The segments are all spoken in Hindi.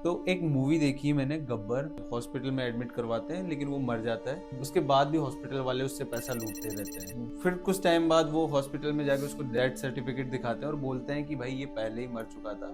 तो एक मूवी देखी मैंने, गब्बर। हॉस्पिटल में एडमिट करवाते हैं लेकिन वो मर जाता है, उसके बाद भी हॉस्पिटल वाले उससे पैसा लूटते रहते हैं। फिर कुछ टाइम बाद वो हॉस्पिटल में जाके उसको डेथ सर्टिफिकेट दिखाते हैं और बोलते हैं कि भाई ये पहले ही मर चुका था,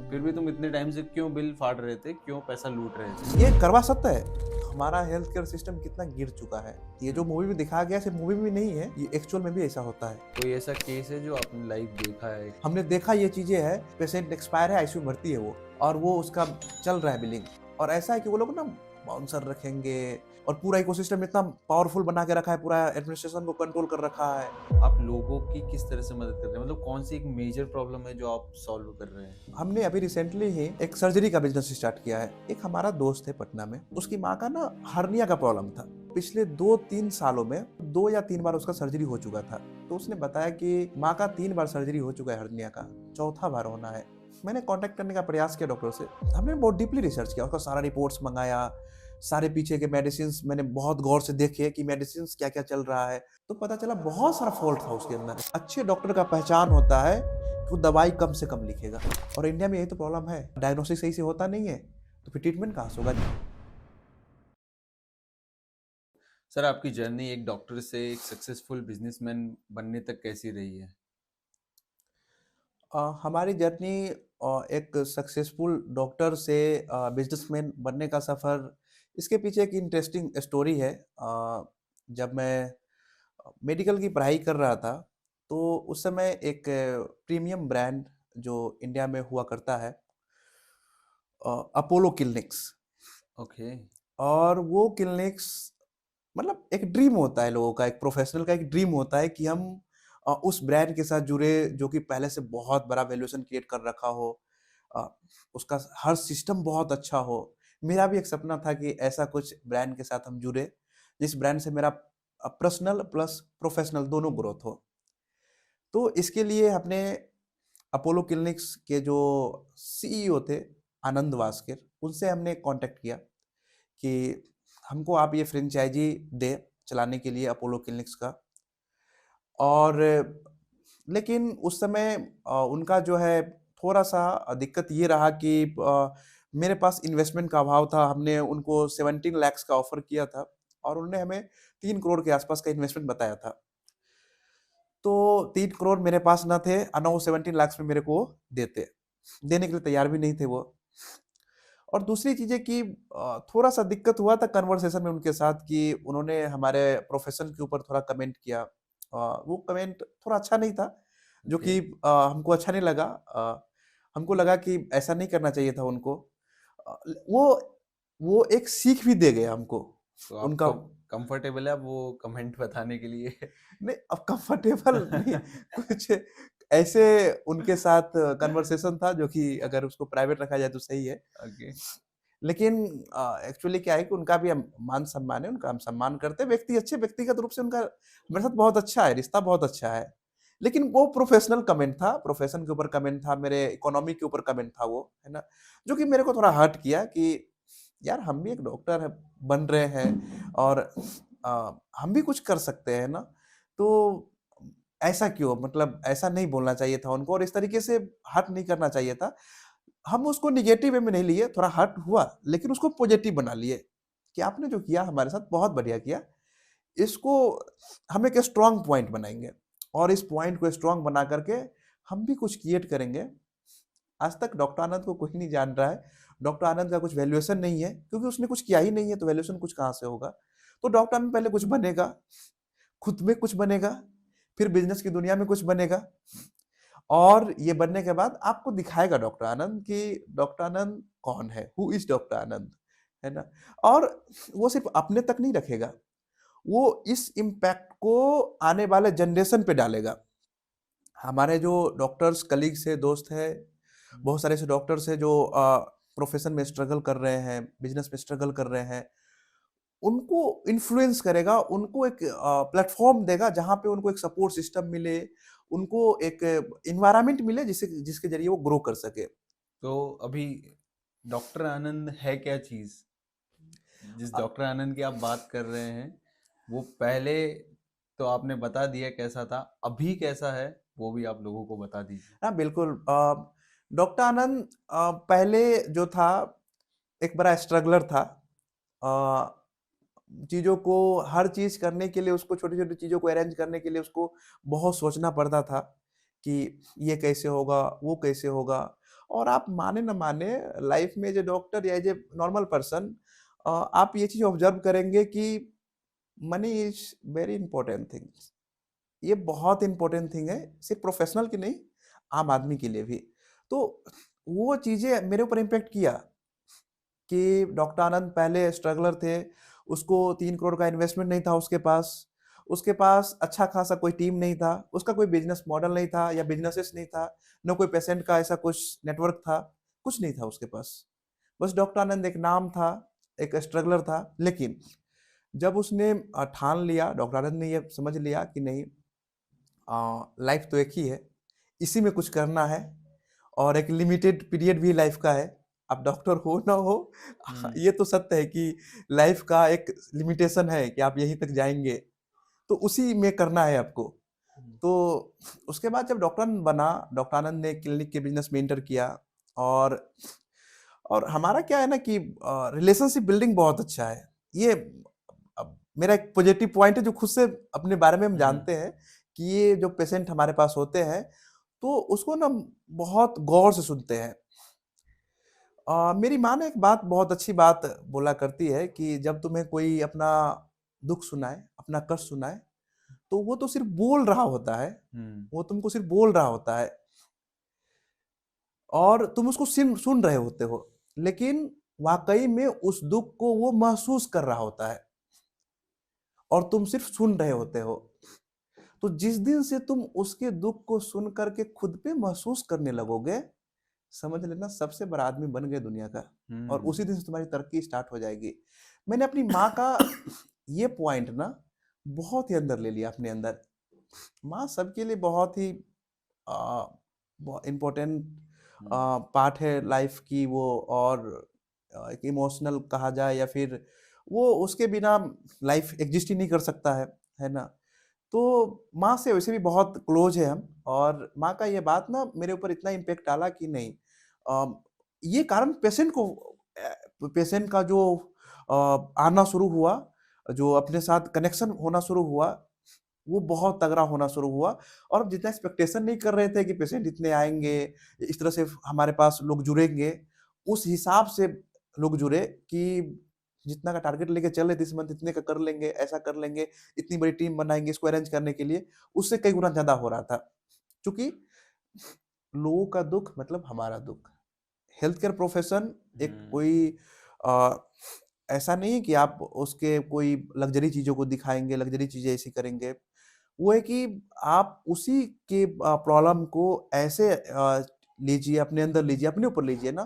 फिर भी तुम इतने टाइम से क्यों बिल फाड़ रहे थे, क्यों पैसा लूट रहे थे। ये करवा सकता है। हमारा हेल्थ केयर सिस्टम कितना गिर चुका है। ये जो मूवी में दिखाया गया सिर्फ मूवी में नहीं है, ये एक्चुअल में भी ऐसा होता है। कोई ऐसा केस है जो आपने लाइव देखा है? हमने देखा ये चीजें है, पेशेंट एक्सपायर है, आईसीयू भर्ती है वो, और वो उसका चल रहा है बिलिंग। और ऐसा है कि वो लोग ना बाउंसर रखेंगे और पूरा इकोसिस्टम इतना पावरफुल बना के रखा है, पूरा एडमिनिस्ट्रेशन को कंट्रोल कर रखा है। आप लोगों की किस तरह से मदद कर रहे हैं, मतलब कौन सी एक मेजर प्रॉब्लम है जो आप सॉल्व कर रहे हैं? हमने अभी रिसेंटली ही एक सर्जरी का बिजनेस स्टार्ट किया है। एक हमारा दोस्त है पटना में, उसकी माँ का ना हर्निया का प्रॉब्लम था। पिछले 2-3 सालों में 2 या 3 बार उसका सर्जरी हो चुका था। तो उसने बताया कि माँ का 3 बार सर्जरी हो चुका है हर्निया का, चौथा बार होना है। मैंने कांटेक्ट करने का प्रयास किया डॉक्टर से। हमने बहुत डीपली रिसर्च किया, उसका सारा रिपोर्ट्स मंगाया, सारे पीछे के मेडिसिन मैंने बहुत गौर से देखे कि मेडिसिन क्या क्या चल रहा है। तो पता चला बहुत सारा फॉल्ट था उसके अंदर। अच्छे डॉक्टर का पहचान होता है वो दवाई कम से कम लिखेगा, और इंडिया में यही तो प्रॉब्लम है, डायग्नोस्टिक सही से होता नहीं है, तो फिर ट्रीटमेंट कहाँ से होगा। सर, आपकी जर्नी एक डॉक्टर से एक सक्सेसफुल बिजनेसमैन बनने तक कैसी रही है? हमारी जर्नी एक सक्सेसफुल डॉक्टर से बिजनेसमैन बनने का सफ़र, इसके पीछे एक इंटरेस्टिंग स्टोरी है। जब मैं मेडिकल की पढ़ाई कर रहा था, तो उस समय एक प्रीमियम ब्रांड जो इंडिया में हुआ करता है, अपोलो क्लिनिक्स। ओके। और वो क्लिनिक्स मतलब एक ड्रीम होता है लोगों का, एक प्रोफेशनल का एक ड्रीम होता है कि हम उस ब्रांड के साथ जुड़े जो कि पहले से बहुत बड़ा वैल्यूएशन क्रिएट कर रखा हो, अ, उसका हर सिस्टम बहुत अच्छा हो। मेरा भी एक सपना था कि ऐसा कुछ ब्रांड के साथ हम जुड़े, जिस ब्रांड से मेरा पर्सनल प्लस प्रोफेशनल दोनों ग्रोथ हो। तो इसके लिए हमने अपोलो क्लिनिक्स के जो सीईओ थे, आनंद वास्कर, उनसे हमने कांटेक्ट किया कि हमको आप ये फ्रेंचाइजी दें चलाने के लिए अपोलो क्लिनिक्स का। और लेकिन उस समय उनका जो है थोड़ा-सा दिक्कत ये रहा कि मेरे पास इन्वेस्टमेंट का अभाव था। हमने उनको 17 लैक्स का ऑफ़र किया था और उन्होंने हमें 3 करोड़ के आसपास का इन्वेस्टमेंट बताया था। तो 3 करोड़ मेरे पास ना थे, वो 17 लैक्स में मेरे को देते। देने के लिए तैयार भी नहीं थे वो। और दूसरी चीज़ है कि थोड़ा-सा दिक्कत हुआ था कन्वर्सेशन में उनके साथ कि उन्होंने हमारे प्रोफ़ेशन के ऊपर थोड़ा कमेंट किया। वो कमेंट थोड़ा अच्छा नहीं था, जो ओके। कि हमको अच्छा नहीं लगा। हमको लगा कि ऐसा नहीं करना चाहिए था उनको। अ, वो वो एक सीख भी दे गया हमको, तो आप उनका। कंफर्टेबल है आप वो कमेंट बताने के लिए? नहीं, अब कंफर्टेबल नहीं, कुछ ऐसे उनके साथ कन्वर्सेशन था जो कि अगर उसको प्राइवेट रखा जाए तो सही है। ओके। लेकिन एक्चुअली क्या है कि उनका भी हम मान-सम्मान है, उनका हम सम्मान करते हैं। व्यक्ति अच्छे, व्यक्तिगत रूप से उनका मेरे साथ बहुत अच्छा है, रिश्ता बहुत अच्छा है। लेकिन वो प्रोफ़ेशनल कमेंट था, प्रोफ़ेशन के ऊपर कमेंट था, मेरे इकोनॉमी के ऊपर कमेंट था वो, है ना? जो कि मेरे को थोड़ा हर्ट किया कि यार हम भी एक डॉक्टर हैं, बन रहे हैं, और हम भी कुछ कर सकते हैं ना? तो ऐसा क्यों? मतलब ऐसा नहीं बोलना चाहिए था उनको और इस तरीके से हर्ट नहीं करना चाहिए था। हम उसको नेगेटिव वे में नहीं लिए, थोड़ा हर्ट हुआ, लेकिन उसको पॉजिटिव बना लिए कि आपने जो किया हमारे साथ बहुत बढ़िया किया। इसको हम एक स्ट्रॉन्ग पॉइंट बनाएँगे और इस पॉइंट को स्ट्रॉन्ग बना करके हम भी कुछ क्रिएट करेंगे। आज तक डॉक्टर आनंद को कोई नहीं जान रहा है। डॉक्टर आनंद का कुछ वैल्यूएशन नहीं है, क्योंकि उसने कुछ किया ही नहीं है, तो वैल्यूएशन कुछ कहाँ से होगा? तो डॉक्टर आनंद पहले कुछ बनेगा, खुद में कुछ बनेगा, फिर बिज़नेस की दुनिया में कुछ बनेगा, और ये बनने के बाद आपको दिखाएगा डॉक्टर आनंद कि डॉक्टर आनंद कौन है? हू इज़ डॉक्टर आनंद, है ना? और वो सिर्फ़ अपने तक नहीं रखेगा, वो इस इम्पैक्ट को आने वाले जनरेशन पे डालेगा। हमारे जो डॉक्टर्स कलीग्स हैं, दोस्त हैं, बहुत सारे ऐसे डॉक्टर्स हैं जो प्रोफ़ेशन में स्ट्रगल कर रहे हैं, बिज़नेस में स्ट्रगल कर रहे हैं। उनको इन्फ्लुएंस करेगा, उनको एक प्लेटफ़ॉर्म देगा जहाँ पे उनको एक सपोर्ट सिस्टम मिले, उनको एक एनवायरनमेंट मिले जिससे जिसके ज़रिए वो ग्रो कर सके। तो अभी डॉक्टर आनंद है क्या चीज? जिस अ, डॉक्टर आनंद की आप बात कर रहे हैं, वो पहले तो आपने बता दिया कैसा था, अभी कैसा है वो भी आप लोगों को बता दीजिए। हाँ, बिल्कुल। डॉक्टर आनंद पहले जो था, एक बड़ा स्ट्रगलर था। चीज़ों को हर चीज़ करने के लिए उसको, छोटी-छोटी चीज़ों को अरेंज करने के लिए उसको बहुत सोचना पड़ता था कि ये कैसे होगा, वो कैसे होगा। और आप माने ना माने, लाइफ में एज़ ए डॉक्टर या एज़ ए नॉर्मल पर्सन आप ये चीज़ ऑब्ज़र्व करेंगे कि money is very important thing. ये बहुत इंपॉर्टेंट थिंग है, सिर्फ़ प्रोफ़ेशनल की नहीं, आम आदमी के लिए भी। तो वो चीज़ें मेरे ऊपर इम्पैक्ट किया कि डॉक्टर आनंद पहले स्ट्रगलर थे, उसको 3 करोड़ का इन्वेस्टमेंट नहीं था उसके पास अच्छा खासा कोई टीम नहीं था, उसका कोई बिज़नेस मॉडल नहीं था या बिज़नेसेस नहीं था, ना कोई पेशेंट का ऐसा कुछ नेटवर्क था, कुछ नहीं था उसके पास। बस डॉक्टर आनंद एक नाम था, एक स्ट्रगलर था। लेकिन जब उसने ठान लिया, डॉक्टर आनंद ने ये समझ लिया कि नहीं, लाइफ तो एक ही है, इसी में कुछ करना है और एक लिमिटेड पीरियड भी लाइफ का है। आप डॉक्टर हो ना हो, ये तो सत्य है कि लाइफ का एक लिमिटेशन है कि आप यहीं तक जाएँगे, तो उसी में करना है आपको। तो उसके बाद जब डॉक्टर आनंद बना, डॉक्टर आनंद ने क्लिनिक के बिज़नेस में एंटर किया। और हमारा क्या है ना कि रिलेशनशिप बिल्डिंग बहुत अच्छा है। ये मेरा एक पॉजिटिव पॉइंट है, जो खुद से अपने बारे में हम जानते हैं कि ये जो पेशेंट हमारे पास होते हैं, तो उसको ना बहुत गौर से सुनते हैं। मेरी माँ ने एक बात, बहुत अच्छी बात बोला करती है कि जब तुम्हें कोई अपना दुःख सुनाए, अपना कष्ट सुनाए, तो वो तो सिर्फ़ बोल रहा होता है, वो तुमको सिर्फ़ बोल रहा होता है और तुम उसको सुन रहे होते हो, लेकिन वाक़ई में उस दुःख को वो महसूस कर रहा होता है और तुम सिर्फ़ सुन रहे होते हो। तो जिस दिन से तुम उसके दुःख को सुन कर के खुद पे महसूस करने लगोगे, समझ लेना सबसे बड़ा आदमी बन गए दुनिया का, और उसी दिन से तुम्हारी तरक्की स्टार्ट हो जाएगी। मैंने अपनी माँ का ये पॉइंट ना बहुत ही अंदर ले लिया अपने अंदर। माँ सबके लिए बहुत ही अ, इम्पोर्टेंट पार्ट है लाइफ की वो। और एक इमोशनल कहा जाए या फिर वो, उसके बिना लाइफ एग्जिस्ट ही नहीं कर सकता है ना? तो माँ से वैसे भी बहुत क्लोज है हम, और माँ का ये बात ना मेरे ऊपर इतना इम्पैक्ट डाला कि नहीं, ये कारण पेशेंट का जो आना शुरू हुआ, जो अपने साथ कनेक्शन होना शुरू हुआ, वो बहुत तगड़ा होना शुरू हुआ। और हम जितना एक्सपेक्टेशन नहीं कर रहे थे कि पेशेंट इतने आएँगे, इस तरह से हमारे पास लोग जुड़ेंगे, उस हिसाब से लोग जुड़े कि जितना का टारगेट लेके चल रहे थे इस मंथ इतने का कर लेंगे, ऐसा कर लेंगे, इतनी बड़ी टीम बनाएँगे इसको अरेंज करने के लिए, उससे कई गुना ज़्यादा हो रहा था। चूँकि लोगों का दुःख मतलब हमारा दुःख। हेल्थ केयर प्रोफ़ेशन एक कोई अ, ऐसा नहीं है कि आप उसके कोई लग्ज़री चीज़ों को दिखाएँगे, लग्ज़री चीज़ें ऐसी करेंगे। वो है कि आप उसी के प्रॉब्लम को ऐसे लीजिए, अपने अंदर लीजिए, अपने ऊपर लीजिए ना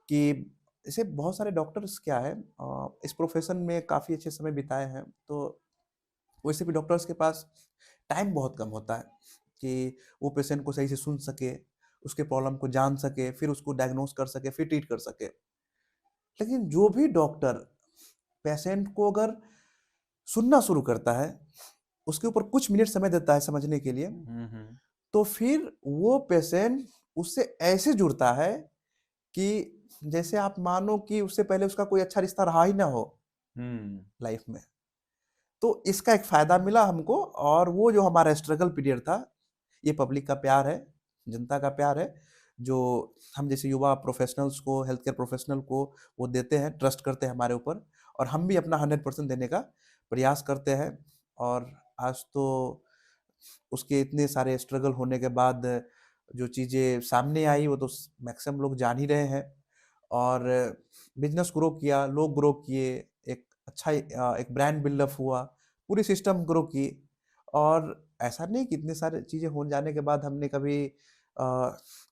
कि जैसे बहुत सारे डॉक्टर्स क्या है, इस प्रोफ़ेशन में काफ़ी अच्छे समय बिताए हैं, तो वैसे भी डॉक्टर्स के पास टाइम बहुत कम होता है कि वो पेशेंट को सही से सुन सके, उसके प्रॉब्लम को जान सके, फिर उसको डायग्नोज़ कर सके, फिर ट्रीट कर सके। लेकिन जो भी डॉक्टर पेशेंट को अगर सुनना शुरू करता है, उसके ऊपर कुछ मिनट समय देता है समझने के लिए, तो फिर वो पेशेंट उससे ऐसे जुड़ता है कि जैसे आप मानो कि उससे पहले उसका कोई अच्छा रिश्ता रहा ही ना हो लाइफ में। तो इसका एक फ़ायदा मिला हमको, और वो जो हमारा स्ट्रगल पीरियड था, ये पब्लिक का प्यार है, जनता का प्यार है, जो हम जैसे युवा प्रोफ़ेशनल्स को, हेल्थ केयर प्रोफ़ेशनल को वो देते हैं, ट्रस्ट करते हैं हमारे ऊपर, और हम भी अपना 100% देने का प्रयास करते हैं। और आज तो उसके इतने सारे स्ट्रगल होने के बाद जो चीज़ें सामने आई, वो तो मैक्सिमम लोग जान ही रहे हैं। और बिज़नेस ग्रो किया, लोग ग्रो किए, एक अच्छा एक ब्रांड बिल्डअप हुआ, पूरी सिस्टम ग्रो की। और ऐसा नहीं कि इतने सारे चीज़ें हो जाने के बाद हमने कभी अ,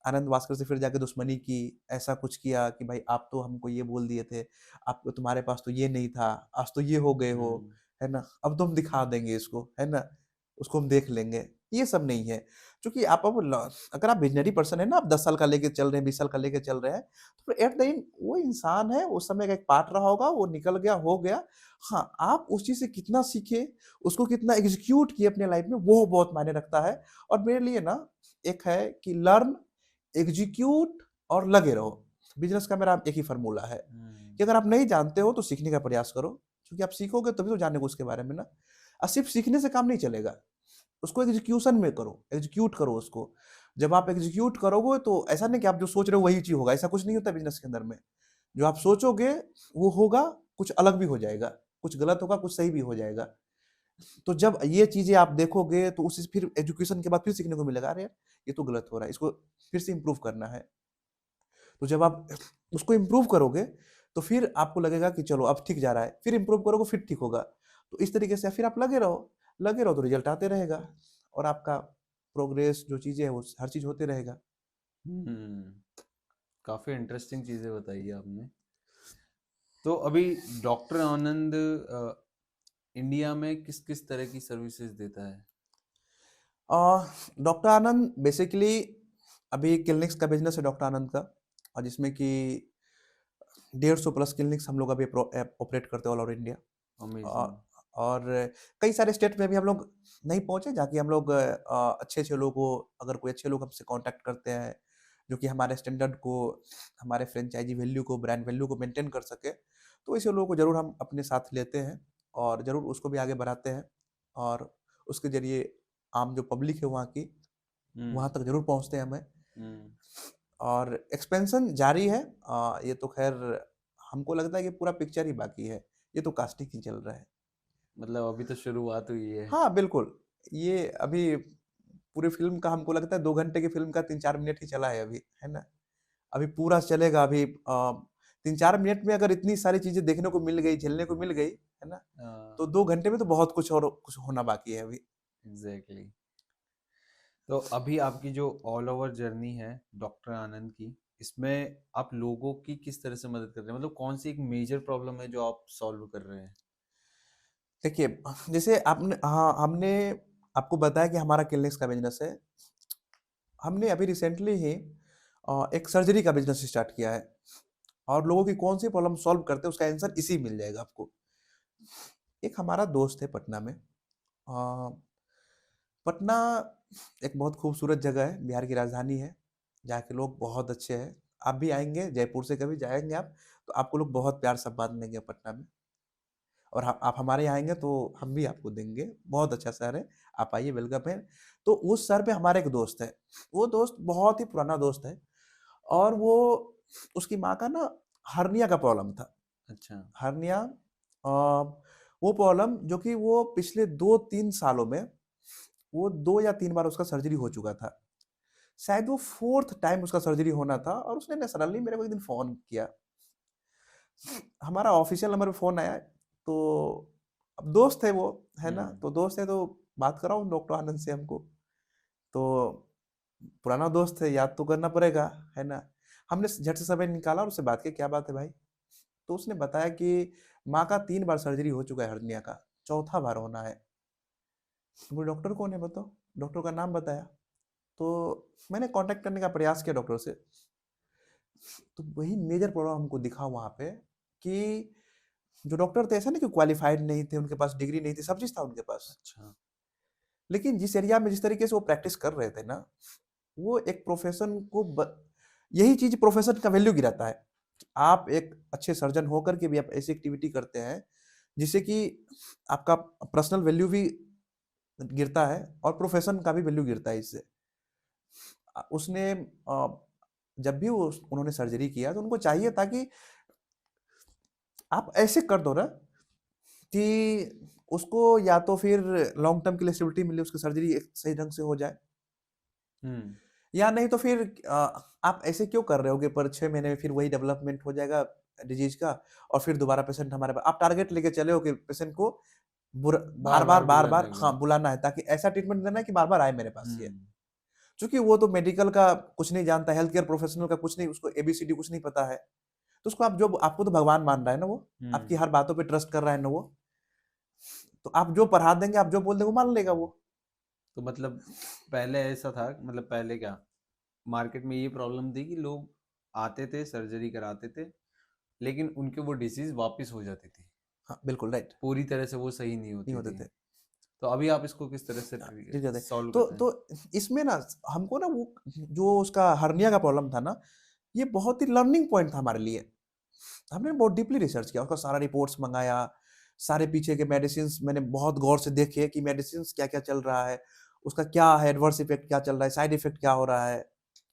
आनंद भास्कर से फिर जाके दुश्मनी की, ऐसा कुछ किया कि भाई आप तो हमको ये बोल दिए थे, आप तुम्हारे पास तो ये नहीं था, आज तो ये हो गए हो, है ना? अब तो हम दिखा देंगे इसको, है ना? उसको हम देख लेंगे। ये सब नहीं है। क्योंकि आप अब अगर आप विज़नरी पर्सन है ना, आप 10 साल का लेके चल रहे हैं, 20 साल का लेके चल रहे हैं, तो एट द एंड वो इंसान है, उस समय का एक पार्ट रहा होगा, वो निकल गया, हो गया। हाँ, आप उस चीज़ से कितना सीखे, उसको कितना एग्ज़ीक्यूट किए अपने लाइफ़ में, वो बहुत मायने रखता है। और मेरे लिए ना एक है कि लर्न, एग्ज़ीक्यूट और लगे रहो। बिज़नेस का मेरा एक ही फ़ॉर्मूला है कि अगर आप नहीं जानते हो तो सीखने का प्रयास करो, क्योंकि आप सीखोगे तभी तो जानेगे उसके बारे में ना। और सिर्फ सीखने से काम नहीं चलेगा, उसको एग्जीक्यूशन में करो, एग्जीक्यूट करो उसको। जब आप एग्जीक्यूट करोगे तो ऐसा नहीं कि आप जो सोच रहे हो वही चीज होगा, ऐसा कुछ नहीं होता बिजनेस के अंदर में। जो आप सोचोगे वो होगा, कुछ अलग भी हो जाएगा, कुछ गलत होगा, कुछ सही भी हो जाएगा। तो जब ये चीजें आप देखोगे तो उससे फिर एजुकेशन के बाद फिर सीखने को मिलेगा, अरे यार ये तो गलत हो रहा है, इसको फिर से इम्प्रूव करना है। तो जब आप उसको इम्प्रूव करोगे तो फिर आपको लगेगा कि चलो अब ठीक जा रहा है, फिर इम्प्रूव करोगे फिर ठीक होगा। तो इस तरीके से फिर आप लगे रहो तो रिजल्ट आते रहेगा, और आपका प्रोग्रेस जो चीजें है वो हर चीज होते रहेगा। हम्म, काफी इंटरेस्टिंग चीजें बताई आपने। तो अभी डॉक्टर आनंद इंडिया में किस किस तरह की सर्विसेज देता है? डॉक्टर आनंद बेसिकली अभी क्लिनिक्स का बिजनेस है डॉक्टर आनंद का, और जिसमें कि 150 प्लस क्लिनिक्स हम लोग अभी ऑपरेट करते हैं ऑल ओवर इंडिया। अमेजिंग। और कई सारे स्टेट में भी हम लोग नहीं पहुंचे, जाके हम लोग अच्छे अच्छे लोगों को, अगर कोई अच्छे लोग हमसे कांटेक्ट करते हैं जो कि हमारे स्टैंडर्ड को, हमारे फ्रेंचाइजी वैल्यू को, ब्रांड वैल्यू को मेंटेन कर सके, तो ऐसे लोगों को जरूर हम अपने साथ लेते हैं और जरूर उसको भी आगे बढ़ाते हैं। और उसके जरिए आम जो पब्लिक है वहाँ की, वहाँ तक जरूर पहुँचते हैं हमें। हम्म। और एक्सपेंशन जारी है। ये तो खैर हमको लगता है कि पूरा पिक्चर ही बाकी है, ये तो कास्टिंग ही चल रहा है। मतलब अभी तो शुरुआत हुई है। हाँ बिल्कुल, ये अभी पूरी फिल्म का हमको लगता है 2 घंटे की फिल्म का 3-4 मिनट ही चला है अभी, है ना। अभी पूरा चलेगा। अभी 3-4 मिनट में अगर इतनी सारी चीजें देखने को मिल गई, झेलने को मिल गई, है ना, तो 2 घंटे में तो बहुत कुछ और कुछ होना बाकी है अभी। एग्जैक्टली। तो अभी आपकी जो ऑल ओवर जर्नी है डॉक्टर आनंद की, इसमें आप लोगों की किस तरह से मदद कर रहे हैं? मतलब कौन सी एक मेजर प्रॉब्लम है जो आप सॉल्व कर रहे हैं? देखिए, जैसे आपने, हाँ, हमने आपको बताया कि हमारा क्लिनिक्स का बिजनेस है। हमने अभी रिसेंटली ही एक सर्जरी का बिजनेस स्टार्ट किया है, और लोगों की कौन सी प्रॉब्लम सॉल्व करते हैं उसका आंसर इसी मिल जाएगा आपको। एक हमारा दोस्त है पटना में। पटना एक बहुत खूबसूरत जगह है, बिहार की राजधानी है, जहाँ के लोग बहुत अच्छे हैं। आप भी आएंगे जयपुर से, कभी जाएंगे आप, तो आपको लोग बहुत प्यार सम्मान देंगे पटना में। और आप हमारे यहाँ आएंगे तो हम भी आपको देंगे, बहुत अच्छा शहर है, आप आइए, वेलकम है। तो उस शहर पे हमारा एक दोस्त है, वो दोस्त बहुत ही पुराना दोस्त है, और वो, उसकी माँ का ना हर्निया का प्रॉब्लम था। अच्छा। हर्निया, वो प्रॉब्लम जो कि वो पिछले 2-3 सालों में वो 2 या 3 बार उसका सर्जरी हो चुका था। शायद वो फोर्थ टाइम उसका सर्जरी होना था, और उसने नेचुरली मेरे को एक दिन फोन किया। हमारा ऑफिशियल नंबर पे फोन आया, तो अब दोस्त है वो, है ना, तो दोस्त है तो बात कराओ डॉक्टर आनंद से हमको। तो पुराना दोस्त है, याद तो करना पड़ेगा, है ना। हमने झट से समय निकाला और उससे बात की, क्या बात है भाई। तो उसने बताया कि माँ का 3 बार सर्जरी हो चुका है हर्निया का, चौथा बार होना है। वो डॉक्टर कौन है बताओ, डॉक्टर का नाम बताया। तो मैंने कांटेक्ट करने का प्रयास किया डॉक्टर से। तो वही मेजर प्रॉब्लम हमको दिखा वहाँ पे, कि जो डॉक्टर थे ऐसा नहीं कि क्वालिफाइड नहीं थे, उनके पास डिग्री नहीं थी, सब चीज था उनके पास। अच्छा। लेकिन जिस एरिया में जिस तरीके से वो प्रैक्टिस कर रहे थे ना, वो एक प्रोफेशन को यही चीज प्रोफेशन का वैल्यू गिराता है। आप एक अच्छे सर्जन होकर के भी आप ऐसी एक्टिविटी करते हैं जिससे कि आपका पर्सनल वैल्यू भी गिरता है और प्रोफेशन का भी वैल्यू गिरता है इससे। उसने जब भी उन्होंने सर्जरी किया तो उनको चाहिए था कि आप ऐसे कर दो ना कि उसको या तो फिर लॉन्ग टर्म के लिए स्टेबिलिटी मिले, उसकी सर्जरी एक सही ढंग से हो जाए, हम्म। या नहीं तो फिर आप ऐसे क्यों कर रहे होगे पर 6 महीने में फिर वही डेवलपमेंट हो जाएगा डिजीज का, और फिर दोबारा पेशेंट हमारे पास, आप टारगेट लेके चले हो कि पेशेंट को बार बार बुलाने बार का। हाँ बुलाना है, ताकि ऐसा ट्रीटमेंट देना है कि बार बार आए मेरे पास ये। हम्म। क्योंकि वो तो मेडिकल का कुछ नहीं जानता, हेल्थ केयर प्रोफेशनल का कुछ नहीं, उसको एबीसीडी कुछ नहीं पता है। तो उसको आप जो, आपको तो भगवान मान रहा है ना वो, आपकी हम्म। हर बातों पे ट्रस्ट कर रहा है ना वो, तो आप जो पढ़ा देंगे, आप जो बोल देंगे वो मान लेगा वो। तो मतलब पहले ऐसा था, मतलब पहले क्या मार्केट में ये प्रॉब्लम थी कि लोग आते थे, सर्जरी कराते थे, लेकिन उनके वो डिसीज वापस हो जाती थी, हाँ बिल्कुल राइट, पूरी तरह से वो सही नहीं नहीं होती होते थी। थे। तो अभी आप इसको किस तरह से ठीक है। सॉल्व तो करते हैं? तो इसमें ना हमको ना वो जो उसका हर्निया का प्रॉब्लम था ना, ये बहुत ही लर्निंग पॉइंट था हमारे लिए। हमने बहुत डीपली रिसर्च किया, उसका सारा रिपोर्ट्स मंगाया, सारे पीछे के मेडिसिन्स मैंने बहुत गौर से देखे कि मेडिसिन्स क्या-क्या चल रहा है, उसका क्या है एडवर्स इफेक्ट क्या चल रहा है, साइड इफेक्ट क्या हो रहा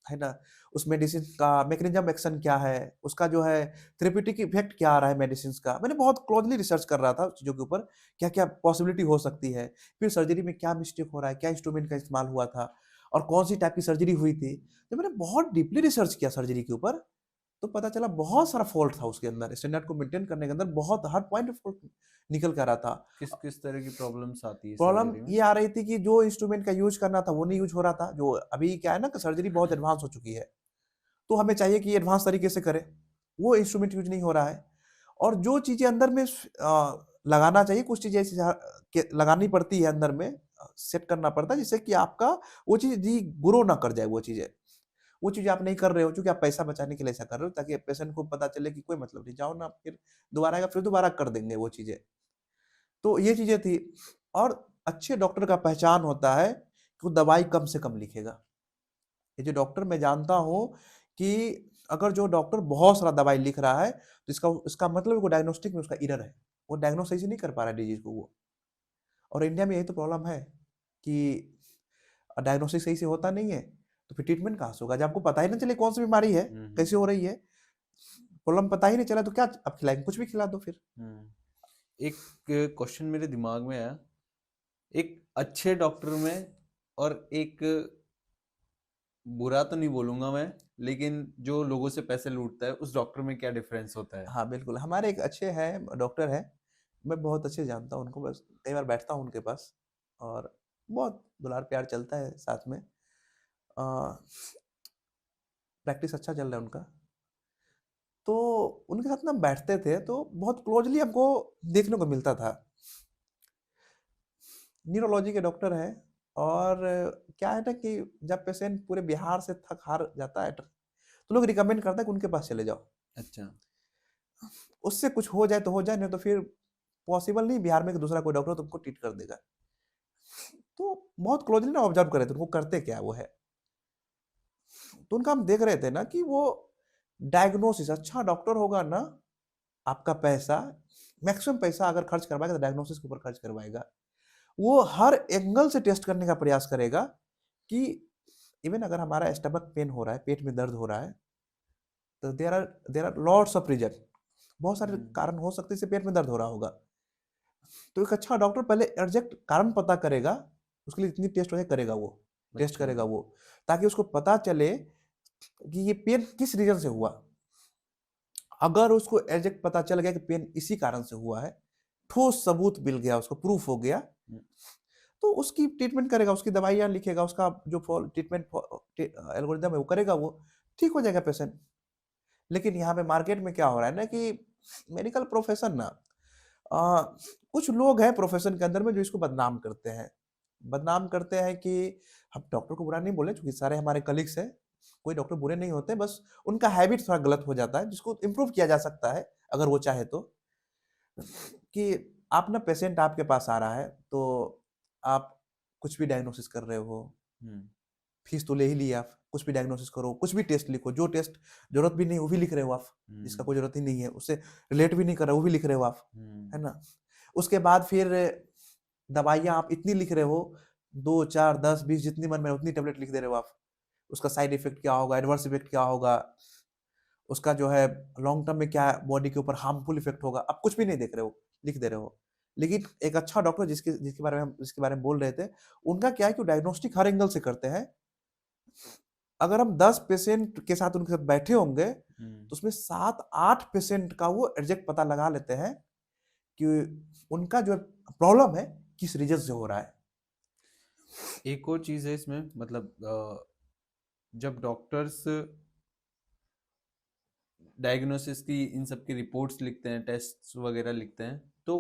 है ना? उस मेडिसिन का मैकेनिज्म एक्शन क्या है, उसका जो है थेरेप्यूटिक इफेक्ट क्या आ रहा है मेडिसिन्स का। मैंने बहुत क्लोज़ली रिसर्च कर रहा था उस चीज़ों के ऊपर, क्या-क्या पॉसिबिलिटी हो सकती है, फिर सर्जरी में क्या मिस्टेक हो रहा है, क्या इंस्ट्रूमेंट का इस्तेमाल हुआ था और कौन-सी टाइप की सर्जरी हुई थी। तो मैंने बहुत डीपली रिसर्च किया सर्जरी के ऊपर, तो पता चला बहुत सारा फ़ॉल्ट था उसके अंदर, स्टैंडर्ड को मेंटेन करने के अंदर बहुत हर पॉइंट फ़ॉल्ट निकल के आ रहा था। किस किस तरह की प्रॉब्लम्स आती है प्रॉब्लम सर्जरी में? ये आ रही थी कि जो इंस्ट्रूमेंट का यूज़ करना था वो नहीं यूज़ हो रहा था, जो अभी क्या है ना कि सर्जरी बहुत एडवांस हो चुकी है, तो हमें चाहिए कि एडवांस तरीके से करें, वो इंस्ट्रूमेंट यूज़ नहीं हो रहा है। और जो चीज़ें अंदर में लगाना चाहिए, कुछ चीज़ें ऐसी के लगानी पड़ती है अंदर में, सेट करना पड़ता है जिससे कि आपका वो चीज़ ग्रो ना कर जाए वो चीज़ें। वो चीज़ आप नहीं कर रहे हो, चूँकि आप पैसा बचाने के लिए ऐसा कर रहे हो ताकि पेशेंट को पता चले कि कोई मतलब नहीं, जाओ ना फिर दोबारा आएगा, फिर दोबारा कर देंगे वो चीज़ें। तो ये चीज़ें थी। और अच्छे डॉक्टर का पहचान होता है कि वो दवाई कम से कम लिखेगा। ये जो डॉक्टर मैं जानता हूँ कि अगर जो डॉक्टर बहुत सारा दवाई लिख रहा है, तो इसका मतलब वो डायग्नोस्टिक में उसका एरर है। वो डायग्नोस सही से नहीं कर पा रहा है डिजीज़ को वो। और इंडिया में यही तो प्रॉब्लम है कि डायग्नोस्टिक सही से होता नहीं है, तो फिर ट्रीटमेंट कहाँ से होगा? जब आपको पता ही ना चले कौन-सी बीमारी है, हुँ, हुँ, कैसे हो रही है, प्रॉब्लम पता ही नहीं चला तो क्या आप खिलाएँगे? कुछ भी खिला दो फिर। हुँ। एक क्वेश्चन मेरे दिमाग में आया, एक अच्छे डॉक्टर में और एक बुरा तो नहीं बोलूँगा मैं, लेकिन जो लोगों से पैसे लूटता है, उस डॉक्टर में क्या डिफरेंस होता है? हाँ, बिल्कुल, हमारे एक अच्छे हैं डॉक्टर हैं, मैं बहुत अच्छे जानता हूँ उनको, बस कई बार बैठता हूँ उनके पास और बहुत दुलार-प्यार चलता है साथ में। प्रैक्टिस अच्छा चल रहा है उनका। तो उनके साथ ना हम बैठते थे, तो बहुत क्लोज़ली हमको देखने को मिलता था। न्यूरोलॉजी के डॉक्टर हैं और क्या है ना कि जब पेशेंट पूरे बिहार से थक-हार जाता है, तो लोग रिकमेंड करते हैं कि उनके पास चले जाओ। अच्छा। उससे कुछ हो जाए तो हो जाए, नहीं तो फिर पॉसिबल नहीं बिहार में कि दूसरा कोई डॉक्टर तुमको ट्रीट कर देगा। तो बहुत क्लोज़ली ना ऑब्ज़र्व कर रहे थे, उनको करते क्या वो है। तो उनका हम देख रहे थे ना कि वो डायग्नोसिस, अच्छा डॉक्टर होगा ना, आपका पैसा मैक्सिमम पैसा अगर खर्च करवाएगा तो डायग्नोसिस के ऊपर खर्च करवाएगा। वो हर एंगल से टेस्ट करने का प्रयास करेगा कि इवन अगर हमारा स्टमक पेन हो रहा है, पेट में दर्द हो रहा है, तो there are lots of reason, बहुत सारे हुँ, कारण हो सकते हैं, इससे पेट में दर्द हो रहा होगा। तो एक अच्छा डॉक्टर पहले एग्ज़ैक्ट कारण पता करेगा, उसके लिए इतनी टेस्ट वगैरह करेगा वो, टेस्ट अच्छा। करेगा वो, ताकि उसको पता चले कि ये पेन किस रीज़न से हुआ। अगर उसको एग्ज़ैक्ट पता चल गया कि पेन इसी कारण से हुआ है, ठोस सबूत मिल गया, उसको प्रूफ हो गया, हुँ, तो उसकी ट्रीटमेंट करेगा, उसकी दवाइयाँ लिखेगा, उसका जो ट्रीटमेंट एल्गोरिदम है वो करेगा वो, ठीक हो जाएगा पेशेंट। लेकिन यहाँ पे मार्केट में क्या हो रहा है ना कि मेडिकल प्रोफ़ेशन ना कुछ लोग हैं प्रोफ़ेशन के अंदर में जो इसको बदनाम करते हैं। बदनाम करते हैं कि हम डॉक्टर को बुरा नहीं बोले क्योंकि सारे हमारे कलीग्स हैं, कोई डॉक्टर बुरे नहीं होते, बस उनका हैबिट थोड़ा गलत हो जाता है, जिसको इम्प्रूव किया जा सकता है, अगर वो चाहे तो। कि आप ना पेशेंट आपके पास आ रहा है, तो आप कुछ भी डायग्नोसिस कर रहे हो, हुँ, फीस तो ले ही लिए आप, कुछ भी डायग्नोसिस करो, कुछ भी टेस्ट लिखो, जो टेस्ट ज़रूरत भी नहीं वो भी लिख रहे हो आप, जिसका हुँ, कोई ज़रूरत ही नहीं है, उससे रिलेट भी नहीं कर रहा वो भी लिख रहे हो आप, है हुँ, ना? उसके बाद फिर दवाइयाँ आप इतनी लिख रहे हो, 2, 4, 10, 20 जितनी मन में उतनी टैबलेट लिख दे रहे हो आप। उसका साइड इफ़ेक्ट क्या होगा, एडवर्स इफ़ेक्ट क्या होगा, उसका जो है लॉन्ग टर्म में क्या बॉडी के ऊपर हार्मफुल इफ़ेक्ट होगा, आप कुछ भी नहीं देख रहे हो, लिख दे रहे हो। लेकिन एक अच्छा डॉक्टर जिसके बारे में बोल रहे थे, उनका क्या है कि वो डायग्नोस्टिक हर एंगल से करते हैं। अगर हम 10 पेशेंट के साथ उनके साथ बैठे होंगे, हुँ। तो उसमें 7-8 पेशेंट का वो एग्ज़ैक्ट पता लगा लेते हैं कि उनका जो प्रॉब्लम है, किस रीज़न से हो रहा है। एक और चीज़ है इसमें, मतलब जब डॉक्टर्स डायग्नोसिस की इन सब की रिपोर्ट्स लिखते हैं, टेस्ट्स वगैरह लिखते हैं, तो